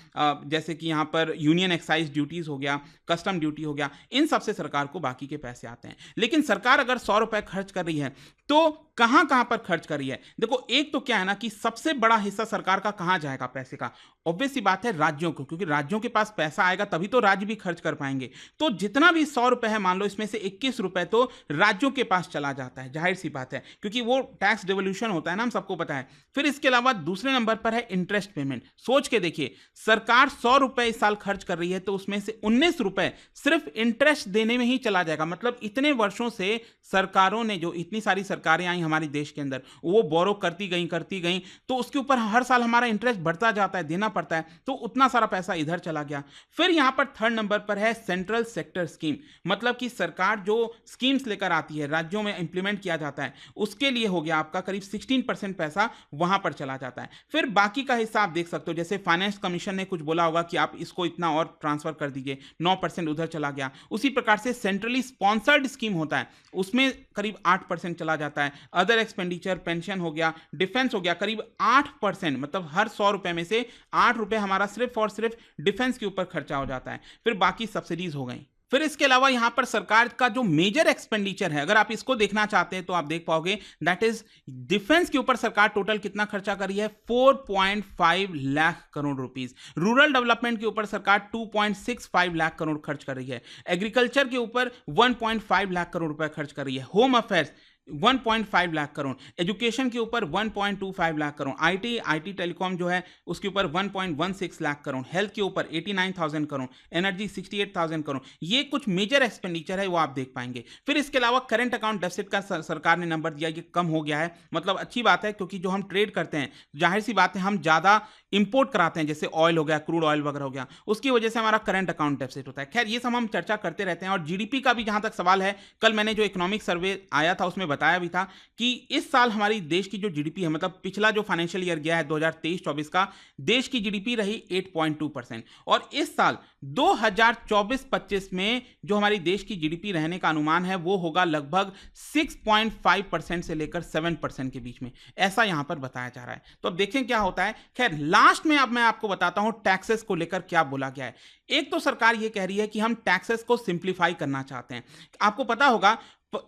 जैसे कि यहां पर यूनियन एक्साइज ड्यूटीज हो गया, कस्टम ड्यूटी हो गया, इन सबसे सरकार को बाकी के पैसे आते हैं। लेकिन सरकार अगर 100 रुपए खर्च कर रही है तो कहां पर खर्च कर रही है। देखो, एक तो क्या है ना कि सबसे बड़ा हिस्सा सरकार का कहां जाएगा पैसे का, ऑब्वियस सी बात है राज्यों को, क्योंकि राज्यों के पास पैसा आएगा तभी तो राज्य भी खर्च कर पाएंगे। तो जितना भी 100 रुपए है, मान लो इसमें से 21 रुपए तो राज्यों के पास चला जाता है, जाहिर सी बात है, क्योंकि वो टैक्स डिवोल्यूशन होता है ना, हम सबको पता है। फिर इसके अलावा दूसरे नंबर पर है इंटरेस्ट पेमेंट। सोच के देखिए, सरकार 100 रुपए इस साल खर्च कर रही है, तो उसमें से 19 रुपए सिर्फ इंटरेस्ट देने में ही चला जाएगा। मतलब इतने वर्षों से सरकारों ने, जो इतनी सारी सरकारें आई हमारे देश के अंदर, वो बोरो करती गई, तो उसके ऊपर हर साल हमारा इंटरेस्ट बढ़ता जाता है, देना पड़ता है, तो उतना सारा पैसा इधर चला गया। फिर यहां पर थर्ड नंबर पर है सेंट्रल सेक्टर स्कीम, मतलब कि सरकार जो स्कीम्स लेकर आती है, राज्यों में इंप्लीमेंट किया जाता है, उसके लिए हो गया आपका करीब 16% पैसा वहां पर चला जाता है। फिर बाकी का हिस्सा आप देख सकते हो, जैसे फाइनेंस कमीशन ने कुछ बोला होगा कि आप इसको इतना और ट्रांसफर कर दीजिए, 9% उधर चला गया। उसी प्रकार से सेंट्रली स्पॉन्सर्ड स्कीम होता है, उसमें करीब 8% चला जाता है। अदर एक्सपेंडिचर, पेंशन हो गया, डिफेंस हो गया, करीब 8%, मतलब हर 100 रुपए में से 8 रुपए हमारा सिर्फ और सिर्फ डिफेंस के ऊपर खर्चा हो जाता है। फिर बाकी सब्सिडीज हो गई। फिर इसके अलावा यहां पर सरकार का जो मेजर एक्सपेंडिचर है, अगर आप इसको देखना चाहते हैं तो आप देख पाओगे, दैट इज डिफेंस के ऊपर सरकार टोटल कितना खर्चा करी है, 4.5 lakh crore rupees. Rural development के ऊपर सरकार 2.65 लाख करोड़ खर्च कर रही है। एग्रीकल्चर के ऊपर 1.5 लाख करोड़ रुपए खर्च कर रही है। Home affairs 1.5 lakh crore, education के ऊपर 1.25 लाख करोड़, आईटी टेलीकॉम जो है उसके ऊपर 1.16 लाख करोड़, हेल्थ के ऊपर 89,000 करोड़, एनर्जी 68,000 करोड़। ये कुछ मेजर एक्सपेंडिचर है, वो आप देख पाएंगे। फिर इसके अलावा करंट अकाउंट डेफिसिट का सरकार ने नंबर दिया, ये कम हो गया है, मतलब अच्छी बात है, क्योंकि जो हम ट्रेड करते हैं, जाहिर सी बात है हम ज़्यादा इंपोर्ट कराते हैं, जैसे ऑयल हो गया, क्रूड ऑयल वगैरह हो गया, उसकी वजह से हमारा करंट अकाउंट डेफिसिट होता है। खैर ये सब हम चर्चा करते रहते हैं। और जीडीपी का भी जहां तक सवाल है, कल मैंने जो इकोनॉमिक सर्वे आया था उसमें बताया भी था कि इस साल हमारी देश की जो जीडीपी है, मतलब पिछला जो फाइनेंशियल ईयर गया है 2023-24 का, देश की जीडीपी रही 8.2%, और इस साल 2024-25 में जो हमारी देश की जीडीपी रहने का अनुमान है वो होगा लगभग 6.5% से लेकर 7% के बीच में, ऐसा यहां पर बताया जा रहा है। तो अब देखें क्या होता है। खैर लास्ट में अब मैं आपको बताता हूं टैक्सेस को लेकर क्या बोला गया है। एक तो सरकार ये कह रही है कि हम टैक्सेस को सिंप्लीफाई करना चाहते हैं। आपको पता होगा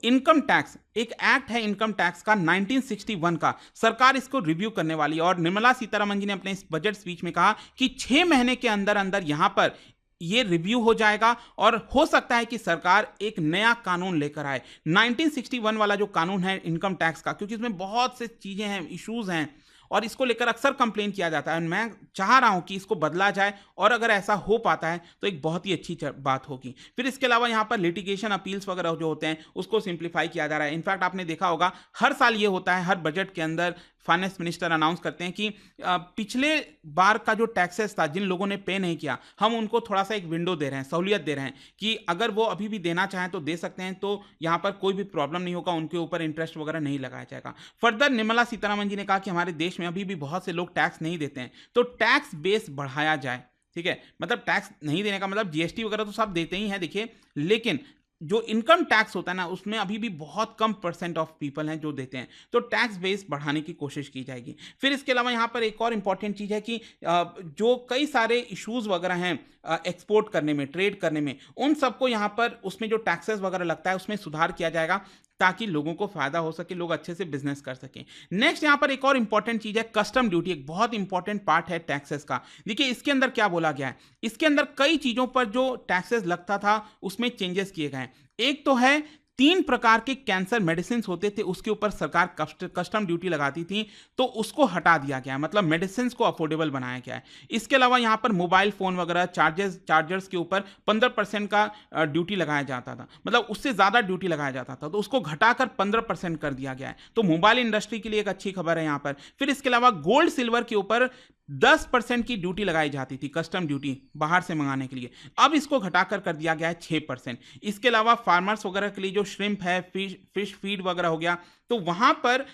इनकम टैक्स, एक एक्ट है इनकम टैक्स का 1961 का, सरकार इसको रिव्यू करने वाली है। और निर्मला सीतारमण जी ने अपने इस बजट स्पीच में कहा कि 6 महीने के अंदर अंदर यहां पर ये रिव्यू हो जाएगा और हो सकता है कि सरकार एक नया कानून लेकर आए। 1961 वाला जो कानून है इनकम टैक्स का, क्योंकि इसमें बहुत से चीजें हैं, इश्यूज हैं, और इसको लेकर अक्सर कंप्लेन किया जाता है। मैं चाह रहा हूं कि इसको बदला जाए, और अगर ऐसा हो पाता है तो एक बहुत ही अच्छी बात होगी। फिर इसके अलावा यहां पर लिटिगेशन अपील्स वगैरह जो होते हैं उसको सिंप्लीफाई किया जा रहा है। इनफैक्ट आपने देखा होगा हर साल ये होता है, हर बजट के अंदर फाइनेंस मिनिस्टर अनाउंस करते हैं कि पिछले बार का जो टैक्सेस था, जिन लोगों ने पे नहीं किया, हम उनको थोड़ा सा एक विंडो दे रहे हैं, सहूलियत दे रहे हैं कि अगर वो अभी भी देना चाहें तो दे सकते हैं, तो यहां पर कोई भी प्रॉब्लम नहीं होगा, उनके ऊपर इंटरेस्ट वगैरह नहीं लगाया जाएगा। फर्दर निर्मला सीतारमण जी ने कहा कि हमारे देश में अभी भी बहुत से लोग टैक्स नहीं देते हैं, तो टैक्स बेस बढ़ाया जाए। ठीक है, मतलब टैक्स नहीं देने का मतलब जीएसटी वगैरह तो सब देते ही हैं, देखिए, लेकिन जो इनकम टैक्स होता है ना, उसमें अभी भी बहुत कम % ऑफ पीपल हैं जो देते हैं, तो टैक्स बेस बढ़ाने की कोशिश की जाएगी। फिर इसके अलावा यहाँ पर एक और इंपॉर्टेंट चीज़ है कि जो कई सारे इश्यूज वगैरह हैं एक्सपोर्ट करने में, ट्रेड करने में, उन सबको यहाँ पर उसमें जो टैक्सेस वगैरह लगता है उसमें सुधार किया जाएगा, ताकि लोगों को फायदा हो सके, लोग अच्छे से बिजनेस कर सकें। नेक्स्ट यहाँ पर एक और इंपॉर्टेंट चीज है कस्टम ड्यूटी, एक बहुत इंपॉर्टेंट पार्ट है टैक्सेस का। देखिए इसके अंदर क्या बोला गया है, इसके अंदर कई चीजों पर जो टैक्सेस लगता था उसमें चेंजेस किए गए हैं। एक तो है 3 प्रकार के कैंसर मेडिसिन होते थे, उसके ऊपर सरकार कस्टम ड्यूटी लगाती थी, तो उसको हटा दिया गया है, मतलब मेडिसिन को अफोर्डेबल बनाया गया है। इसके अलावा यहाँ पर मोबाइल फोन वगैरह चार्जर्स के ऊपर 15% का ड्यूटी लगाया जाता था, मतलब उससे ज़्यादा ड्यूटी लगाया जाता था, तो उसको घटाकर 15% कर दिया गया है। तो मोबाइल इंडस्ट्री के लिए एक अच्छी खबर है यहाँ पर। फिर इसके अलावा गोल्ड सिल्वर के ऊपर 10% की ड्यूटी लगाई जाती थी, कस्टम ड्यूटी बाहर से मंगाने के लिए, अब इसको घटाकर कर दिया गया है 6%। इसके अलावा फार्मर्स वगैरह के लिए जो श्रिम्प है, फिश फीड वगैरह हो गया, तो वहां पर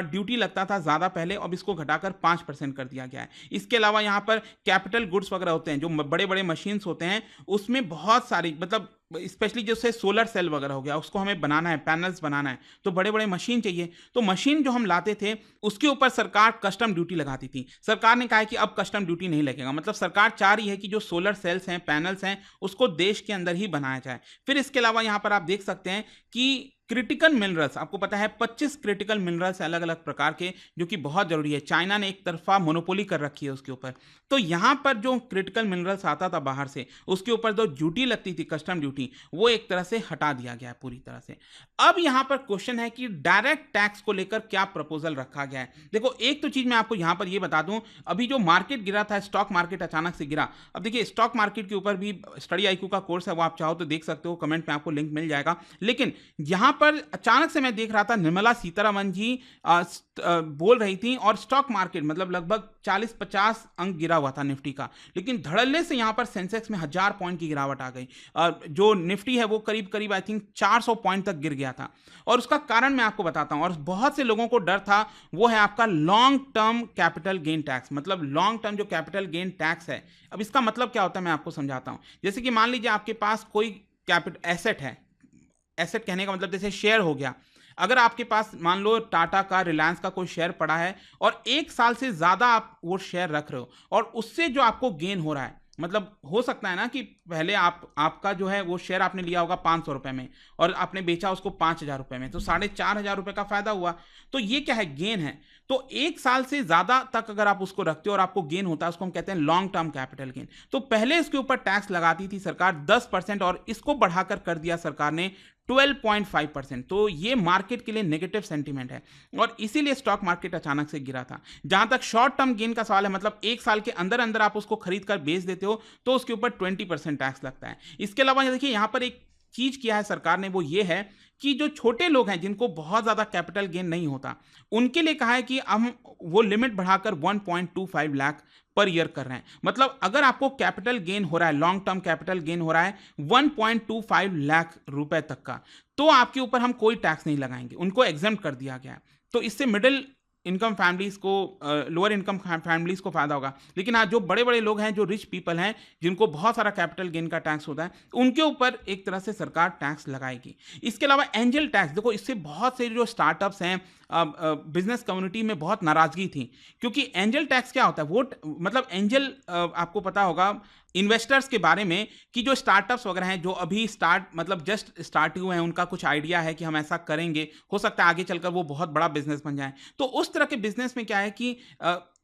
ड्यूटी लगता था ज़्यादा पहले, अब इसको घटाकर 5% कर दिया गया है। इसके अलावा यहाँ पर कैपिटल गुड्स वगैरह होते हैं, जो बड़े बड़े मशीन्स होते हैं, उसमें बहुत सारी, मतलब स्पेशली जैसे सोलर सेल वगैरह हो गया, उसको हमें बनाना है, पैनल्स बनाना है, तो बड़े बड़े मशीन चाहिए, तो मशीन जो हम लाते थे उसके ऊपर सरकार कस्टम ड्यूटी लगाती थी। सरकार ने कहा है कि अब कस्टम ड्यूटी नहीं लगेगा, मतलब सरकार चाह रही है कि जो सोलर सेल्स हैं, पैनल्स हैं, उसको देश के अंदर ही बनाया जाए। फिर इसके अलावा यहाँ पर आप देख सकते हैं कि क्रिटिकल मिनरल्स, आपको पता है 25 क्रिटिकल मिनरल्स अलग अलग प्रकार के, जो कि बहुत जरूरी है, चाइना ने एक तरफा मोनोपोली कर रखी है उसके ऊपर, तो यहां पर जो क्रिटिकल मिनरल्स आता था बाहर से, उसके ऊपर जो ड्यूटी लगती थी, कस्टम ड्यूटी, वो एक तरह से हटा दिया गया है पूरी तरह से। अब यहां पर क्वेश्चन है कि डायरेक्ट टैक्स को लेकर क्या प्रपोजल रखा गया है। देखो एक तो चीज मैं आपको यहां पर यह बता दूं, अभी जो मार्केट गिरा था, स्टॉक मार्केट अचानक से गिरा, अब देखिए स्टॉक मार्केट के ऊपर भी स्टडी आईक्यू का कोर्स है, वो आप चाहो तो देख सकते हो, कमेंट में आपको लिंक मिल जाएगा। लेकिन यहां पर अचानक से मैं देख रहा था निर्मला सीतारमण जी बोल रही थी, और स्टॉक मार्केट मतलब लगभग 40-50 अंक गिरा हुआ था निफ्टी का, लेकिन धड़ल्ले से यहां पर सेंसेक्स में 1000 पॉइंट की गिरावट आ गई। जो निफ्टी है वो करीब करीब आई थिंक 400 पॉइंट तक गिर गया था, और उसका कारण मैं आपको बताता हूं। और बहुत से लोगों को डर था, वो है आपका long term capital gain tax, मतलब लॉन्ग टर्म जो कैपिटल गेन टैक्स है। अब इसका मतलब क्या होता है मैं आपको समझाता हूं। जैसे कि मान लीजिए आपके पास कोई कैपिटल एसेट है, एसेट कहने का मतलब जैसे शेयर हो गया, अगर आपके पास मान लो टाटा का, रिलायंस का कोई शेयर पड़ा है, और 1 साल से ज्यादा आप वो शेयर रख रहे हो, और उससे जो आपको गेन हो रहा है, मतलब हो सकता है ना कि पहले आपका जो है वो शेयर आपने लिया होगा 500 रुपए में, और आपने बेचा उसको 5000 रुपए में, तो 4500 रुपए का फायदा हुआ, तो ये क्या है, गेन है। तो 1 साल से ज्यादा तक अगर आप उसको रखते हो और आपको गेन होता है, उसको हम कहते हैं लॉन्ग टर्म कैपिटल गेन। तो पहले इसके ऊपर टैक्स लगाती थी सरकार 10%, और इसको बढ़ाकर कर दिया सरकार ने 12.5%। तो ये मार्केट के लिए नेगेटिव सेंटीमेंट है और इसीलिए स्टॉक मार्केट अचानक से गिरा था। जहां तक शॉर्ट टर्म गेन का सवाल है, मतलब एक साल के अंदर अंदर आप उसको खरीद कर बेच देते हो तो उसके ऊपर 20% टैक्स लगता है। इसके अलावा देखिए यहां पर एक चीज किया है सरकार ने, वो ये है कि जो छोटे लोग हैं जिनको बहुत ज्यादा कैपिटल गेन नहीं होता, उनके लिए कहा है कि हम वो लिमिट बढ़ाकर 1.25 लाख पर ईयर कर रहे हैं। मतलब अगर आपको कैपिटल गेन हो रहा है, लॉन्ग टर्म कैपिटल गेन हो रहा है 1.25 लाख रुपए तक का, तो आपके ऊपर हम कोई टैक्स नहीं लगाएंगे, उनको एग्जेम्प्ट कर दिया गया है। तो इससे मिडिल इनकम फैमिलीज को, लोअर इनकम फैमिलीज को फायदा होगा। लेकिन आज जो बड़े बड़े लोग हैं, जो रिच पीपल हैं, जिनको बहुत सारा कैपिटल गेन का टैक्स होता है, उनके ऊपर एक तरह से सरकार टैक्स लगाएगी। इसके अलावा एंजल टैक्स, देखो इससे बहुत से जो स्टार्टअप्स हैं, बिजनेस कम्युनिटी में बहुत नाराजगी थी, क्योंकि एंजल टैक्स क्या होता है, वो मतलब एंजल, आपको पता होगा इन्वेस्टर्स के बारे में कि जो स्टार्टअप्स वगैरह हैं, जो अभी मतलब जस्ट स्टार्ट हुए हैं, उनका कुछ आइडिया है कि हम ऐसा करेंगे, हो सकता है आगे चलकर वो बहुत बड़ा बिजनेस बन जाए। तो उस तरह के बिजनेस में क्या है कि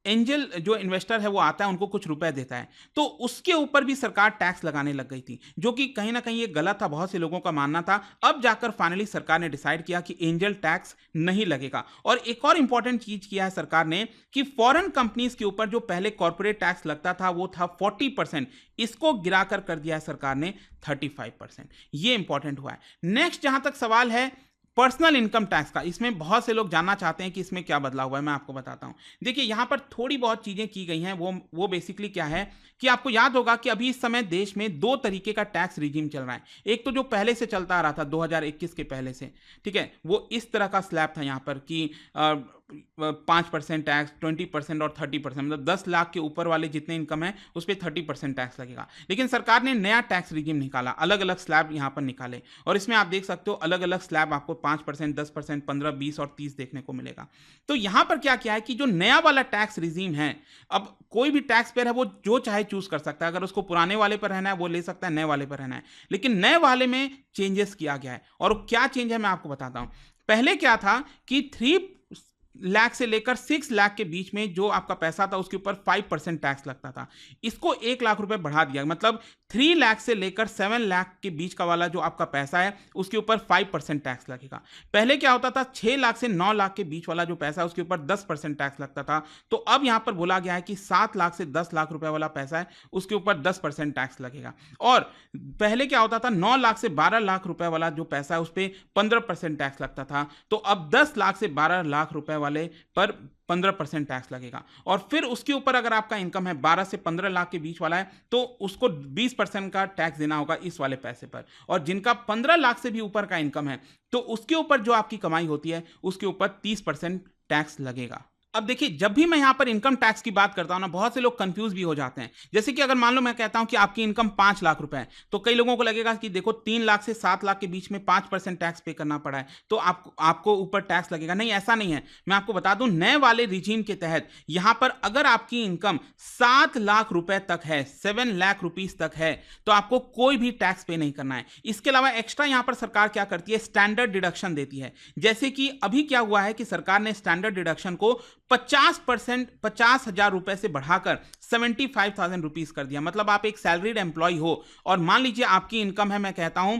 एंजल जो इन्वेस्टर है वो आता है, उनको कुछ रुपए देता है, तो उसके ऊपर भी सरकार टैक्स लगाने लग गई थी, जो कि कहीं ना कहीं ये गलत था, बहुत से लोगों का मानना था। अब जाकर फाइनली सरकार ने डिसाइड किया कि एंजल टैक्स नहीं लगेगा। और एक और इंपॉर्टेंट चीज किया है सरकार ने कि फॉरेन कंपनीज के ऊपर जो पहले कॉर्पोरेट टैक्स लगता था वो था 40%, इसको गिराकर कर दिया है सरकार ने 35%। ये इंपॉर्टेंट हुआ है। नेक्स्ट जहां तक सवाल है पर्सनल इनकम टैक्स का, इसमें बहुत से लोग जानना चाहते हैं कि इसमें क्या बदलाव हुआ है, मैं आपको बताता हूं। देखिए यहां पर थोड़ी बहुत चीजें की गई हैं, वो बेसिकली क्या है कि आपको याद होगा कि अभी इस समय देश में दो तरीके का टैक्स रिजीम चल रहा है। एक तो जो पहले से चलता आ रहा था 2021 के पहले से, ठीक है, वो इस तरह का स्लैब था यहां पर कि 5% टैक्स, 20% और 30%, मतलब 10 लाख के ऊपर वाले जितने इनकम है उस पर 30% टैक्स लगेगा। लेकिन सरकार ने नया टैक्स रिजीम निकाला, अलग अलग स्लैब यहां पर निकाले, और इसमें आप देख सकते हो अलग अलग स्लैब आपको 5%, 10%, 15%, 20% और 30% देखने को मिलेगा। तो यहां पर क्या किया है कि जो नया वाला टैक्स रिजीम है, अब कोई भी टैक्स पेयर है वो जो चाहे चूज कर सकता है, अगर उसको पुराने वाले पर रहना है वो ले सकता है, नए वाले पर रहना है। लेकिन नए वाले में चेंजेस किया गया है, और क्या चेंज है मैं आपको बताता हूं। पहले क्या था कि 3 लाख से लेकर 6 लाख के बीच में जो आपका पैसा था उसके ऊपर 5% टैक्स लगता था, इसको 1 लाख रुपए बढ़ा दिया, मतलब 3 लाख से लेकर 7 लाख के बीच का वाला जो आपका पैसा है उसके ऊपर 5% टैक्स लगेगा। पहले क्या होता था, 6 लाख से 9 लाख के बीच वाला जो पैसा है उसके ऊपर 10% टैक्स लगता था। तो अब यहां पर बोला गया है कि 7 लाख से 10 लाख रुपए वाला पैसा है उसके ऊपर 10% टैक्स लगेगा। और पहले क्या होता था, 9 लाख से 12 लाख रुपए वाला जो पैसा है उस पर 15% टैक्स लगता था। तो अब 10 लाख से 12 लाख रुपए वाले पर 15% टैक्स लगेगा। और फिर उसके ऊपर अगर आपका इनकम है 12 से 15 लाख के बीच वाला है तो उसको 20% का टैक्स देना होगा इस वाले पैसे पर। और जिनका 15 लाख से भी ऊपर का इनकम है तो उसके ऊपर जो आपकी कमाई होती है उसके ऊपर 30% टैक्स लगेगा। अब देखिए, जब भी मैं यहां पर इनकम टैक्स की बात करता हूं ना, बहुत से लोग कंफ्यूज भी हो जाते हैं। जैसे कि अगर मान लो मैं कहता हूं कि आपकी इनकम 5 लाख रुपए है, तो कई लोगों को लगेगा कि देखो 3 लाख से 7 लाख के बीच में 5% टैक्स पे करना पड़ा है तो आपको ऊपर टैक्स लगेगा। नहीं, ऐसा नहीं है। मैं आपको बता दूं, नए वाले रिजीम के तहत यहां पर अगर आपकी इनकम 7 लाख रुपए तक है, 7 लाख रुपीज तक है, तो आपको कोई भी टैक्स पे नहीं करना है। इसके अलावा एक्स्ट्रा यहां पर सरकार क्या करती है, स्टैंडर्ड डिडक्शन देती है। जैसे कि अभी क्या हुआ है कि सरकार ने स्टैंडर्ड डिडक्शन को 50%, 50,000 रुपए से बढ़ाकर 75,000 रुपीज कर दिया। मतलब आप एक सैलरीड एम्प्लॉय हो और मान लीजिए आपकी इनकम है, मैं कहता हूं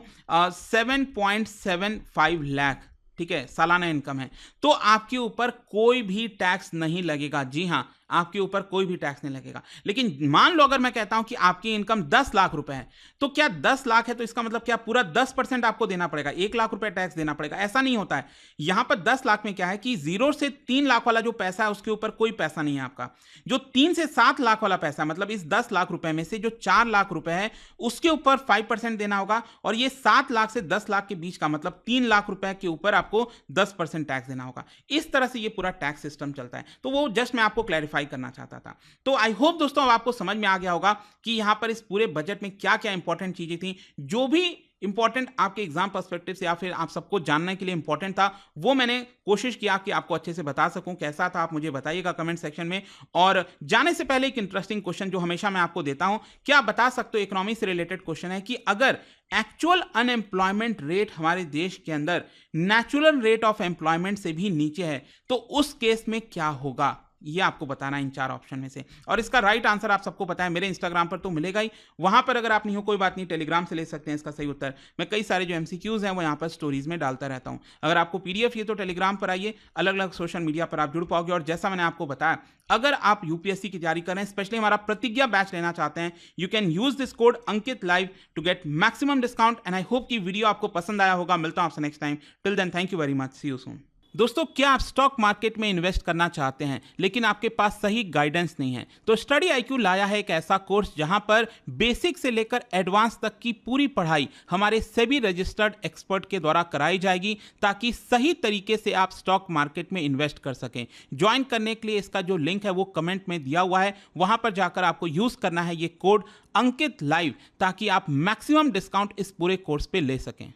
7.75 लाख, ठीक है, सालाना इनकम है, तो आपके ऊपर कोई भी टैक्स नहीं लगेगा। जी हां, आपके ऊपर कोई भी टैक्स नहीं लगेगा। लेकिन मान लो अगर मैं कहता हूं कि आपकी इनकम 10 लाख रुपए है, तो क्या 10 लाख है तो इसका मतलब क्या पूरा 10% आपको देना पड़ेगा, 1 लाख रुपए टैक्स देना पड़ेगा? ऐसा नहीं होता है। यहां पर 10 लाख में क्या है कि 0 से 3 लाख वाला जो पैसा है उसके ऊपर कोई पैसा नहीं है आपका। जो 3 से 7 लाख वाला पैसा है, मतलब इस 10 लाख रुपए में से जो 4 लाख रुपए है उसके ऊपर 5% देना होगा, और ये 7 लाख से 10 लाख के बीच का मतलब 3 लाख रुपए के ऊपर आपको 10% टैक्स देना होगा। इस तरह से ये पूरा टैक्स सिस्टम चलता है। तो वो जस्ट मैं आपको क्लैरिफाई करना चाहता था। तो आई होप दोस्तों अब आपको समझ में आ गया होगा कि यहां पर इस पूरे बजट में क्या क्या इंपॉर्टेंट चीजें थी। जो भी इंपॉर्टेंट आपके एग्जाम पर्सपेक्टिव से या फिर आप सबको जानने के लिए इंपॉर्टेंट था वो मैंने कोशिश किया कि आपको अच्छे से बता सकूं। कैसा था आप मुझे बताइएगा कमेंट सेक्शन में। और जाने से पहले एक इंटरेस्टिंग क्वेश्चन जो हमेशा मैं आपको देता हूं, क्या आप बता सकते हो, इकोनॉमी से रिलेटेड क्वेश्चन है कि अगर एक्चुअल अनएम्प्लॉयमेंट रेट हमारे देश के अंदर नेचुरल रेट ऑफ एम्प्लॉयमेंट से भी नीचे है तो उस केस में क्या होगा? ये आपको बताना है इन 4 ऑप्शन में से। और इसका राइट आंसर आप सबको पता है, मेरे इंस्टाग्राम पर तो मिलेगा ही, वहां पर अगर आप नहीं हो कोई बात नहीं, टेलीग्राम से ले सकते हैं इसका सही उत्तर। मैं कई सारे जो MCQs हैं वो यहाँ पर स्टोरीज में डालता रहता हूँ। अगर आपको PDF ये तो टेलीग्राम पर आइए, अलग अलग सोशल मीडिया पर आप जुड़ पाओगे। और जैसा मैंने आपको बताया, अगर आप UPSC की तैयारी कर रहे हैं, स्पेशली हमारा प्रतिज्ञा बैच लेना चाहते हैं, you can use this code Ankit live to get maximum discount. And I hope कि वीडियो आपको पसंद आया होगा। मिलता हूं आपसे next time. Till then, thank you very much, see you soon. दोस्तों, क्या आप स्टॉक मार्केट में इन्वेस्ट करना चाहते हैं लेकिन आपके पास सही गाइडेंस नहीं है? तो स्टडी IQ लाया है एक ऐसा कोर्स जहां पर बेसिक से लेकर एडवांस तक की पूरी पढ़ाई हमारे सेबी रजिस्टर्ड एक्सपर्ट के द्वारा कराई जाएगी, ताकि सही तरीके से आप स्टॉक मार्केट में इन्वेस्ट कर सकें। ज्वाइन करने के लिए इसका जो लिंक है वो कमेंट में दिया हुआ है, वहां पर जाकर आपको यूज करना है ये कोड अंकित लाइव, ताकि आप मैक्सिमम डिस्काउंट इस पूरे कोर्स पे ले सकें।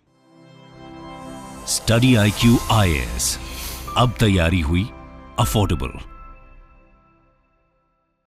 स्टडी IQ IAS, अब तैयारी हुई अफोर्डेबल।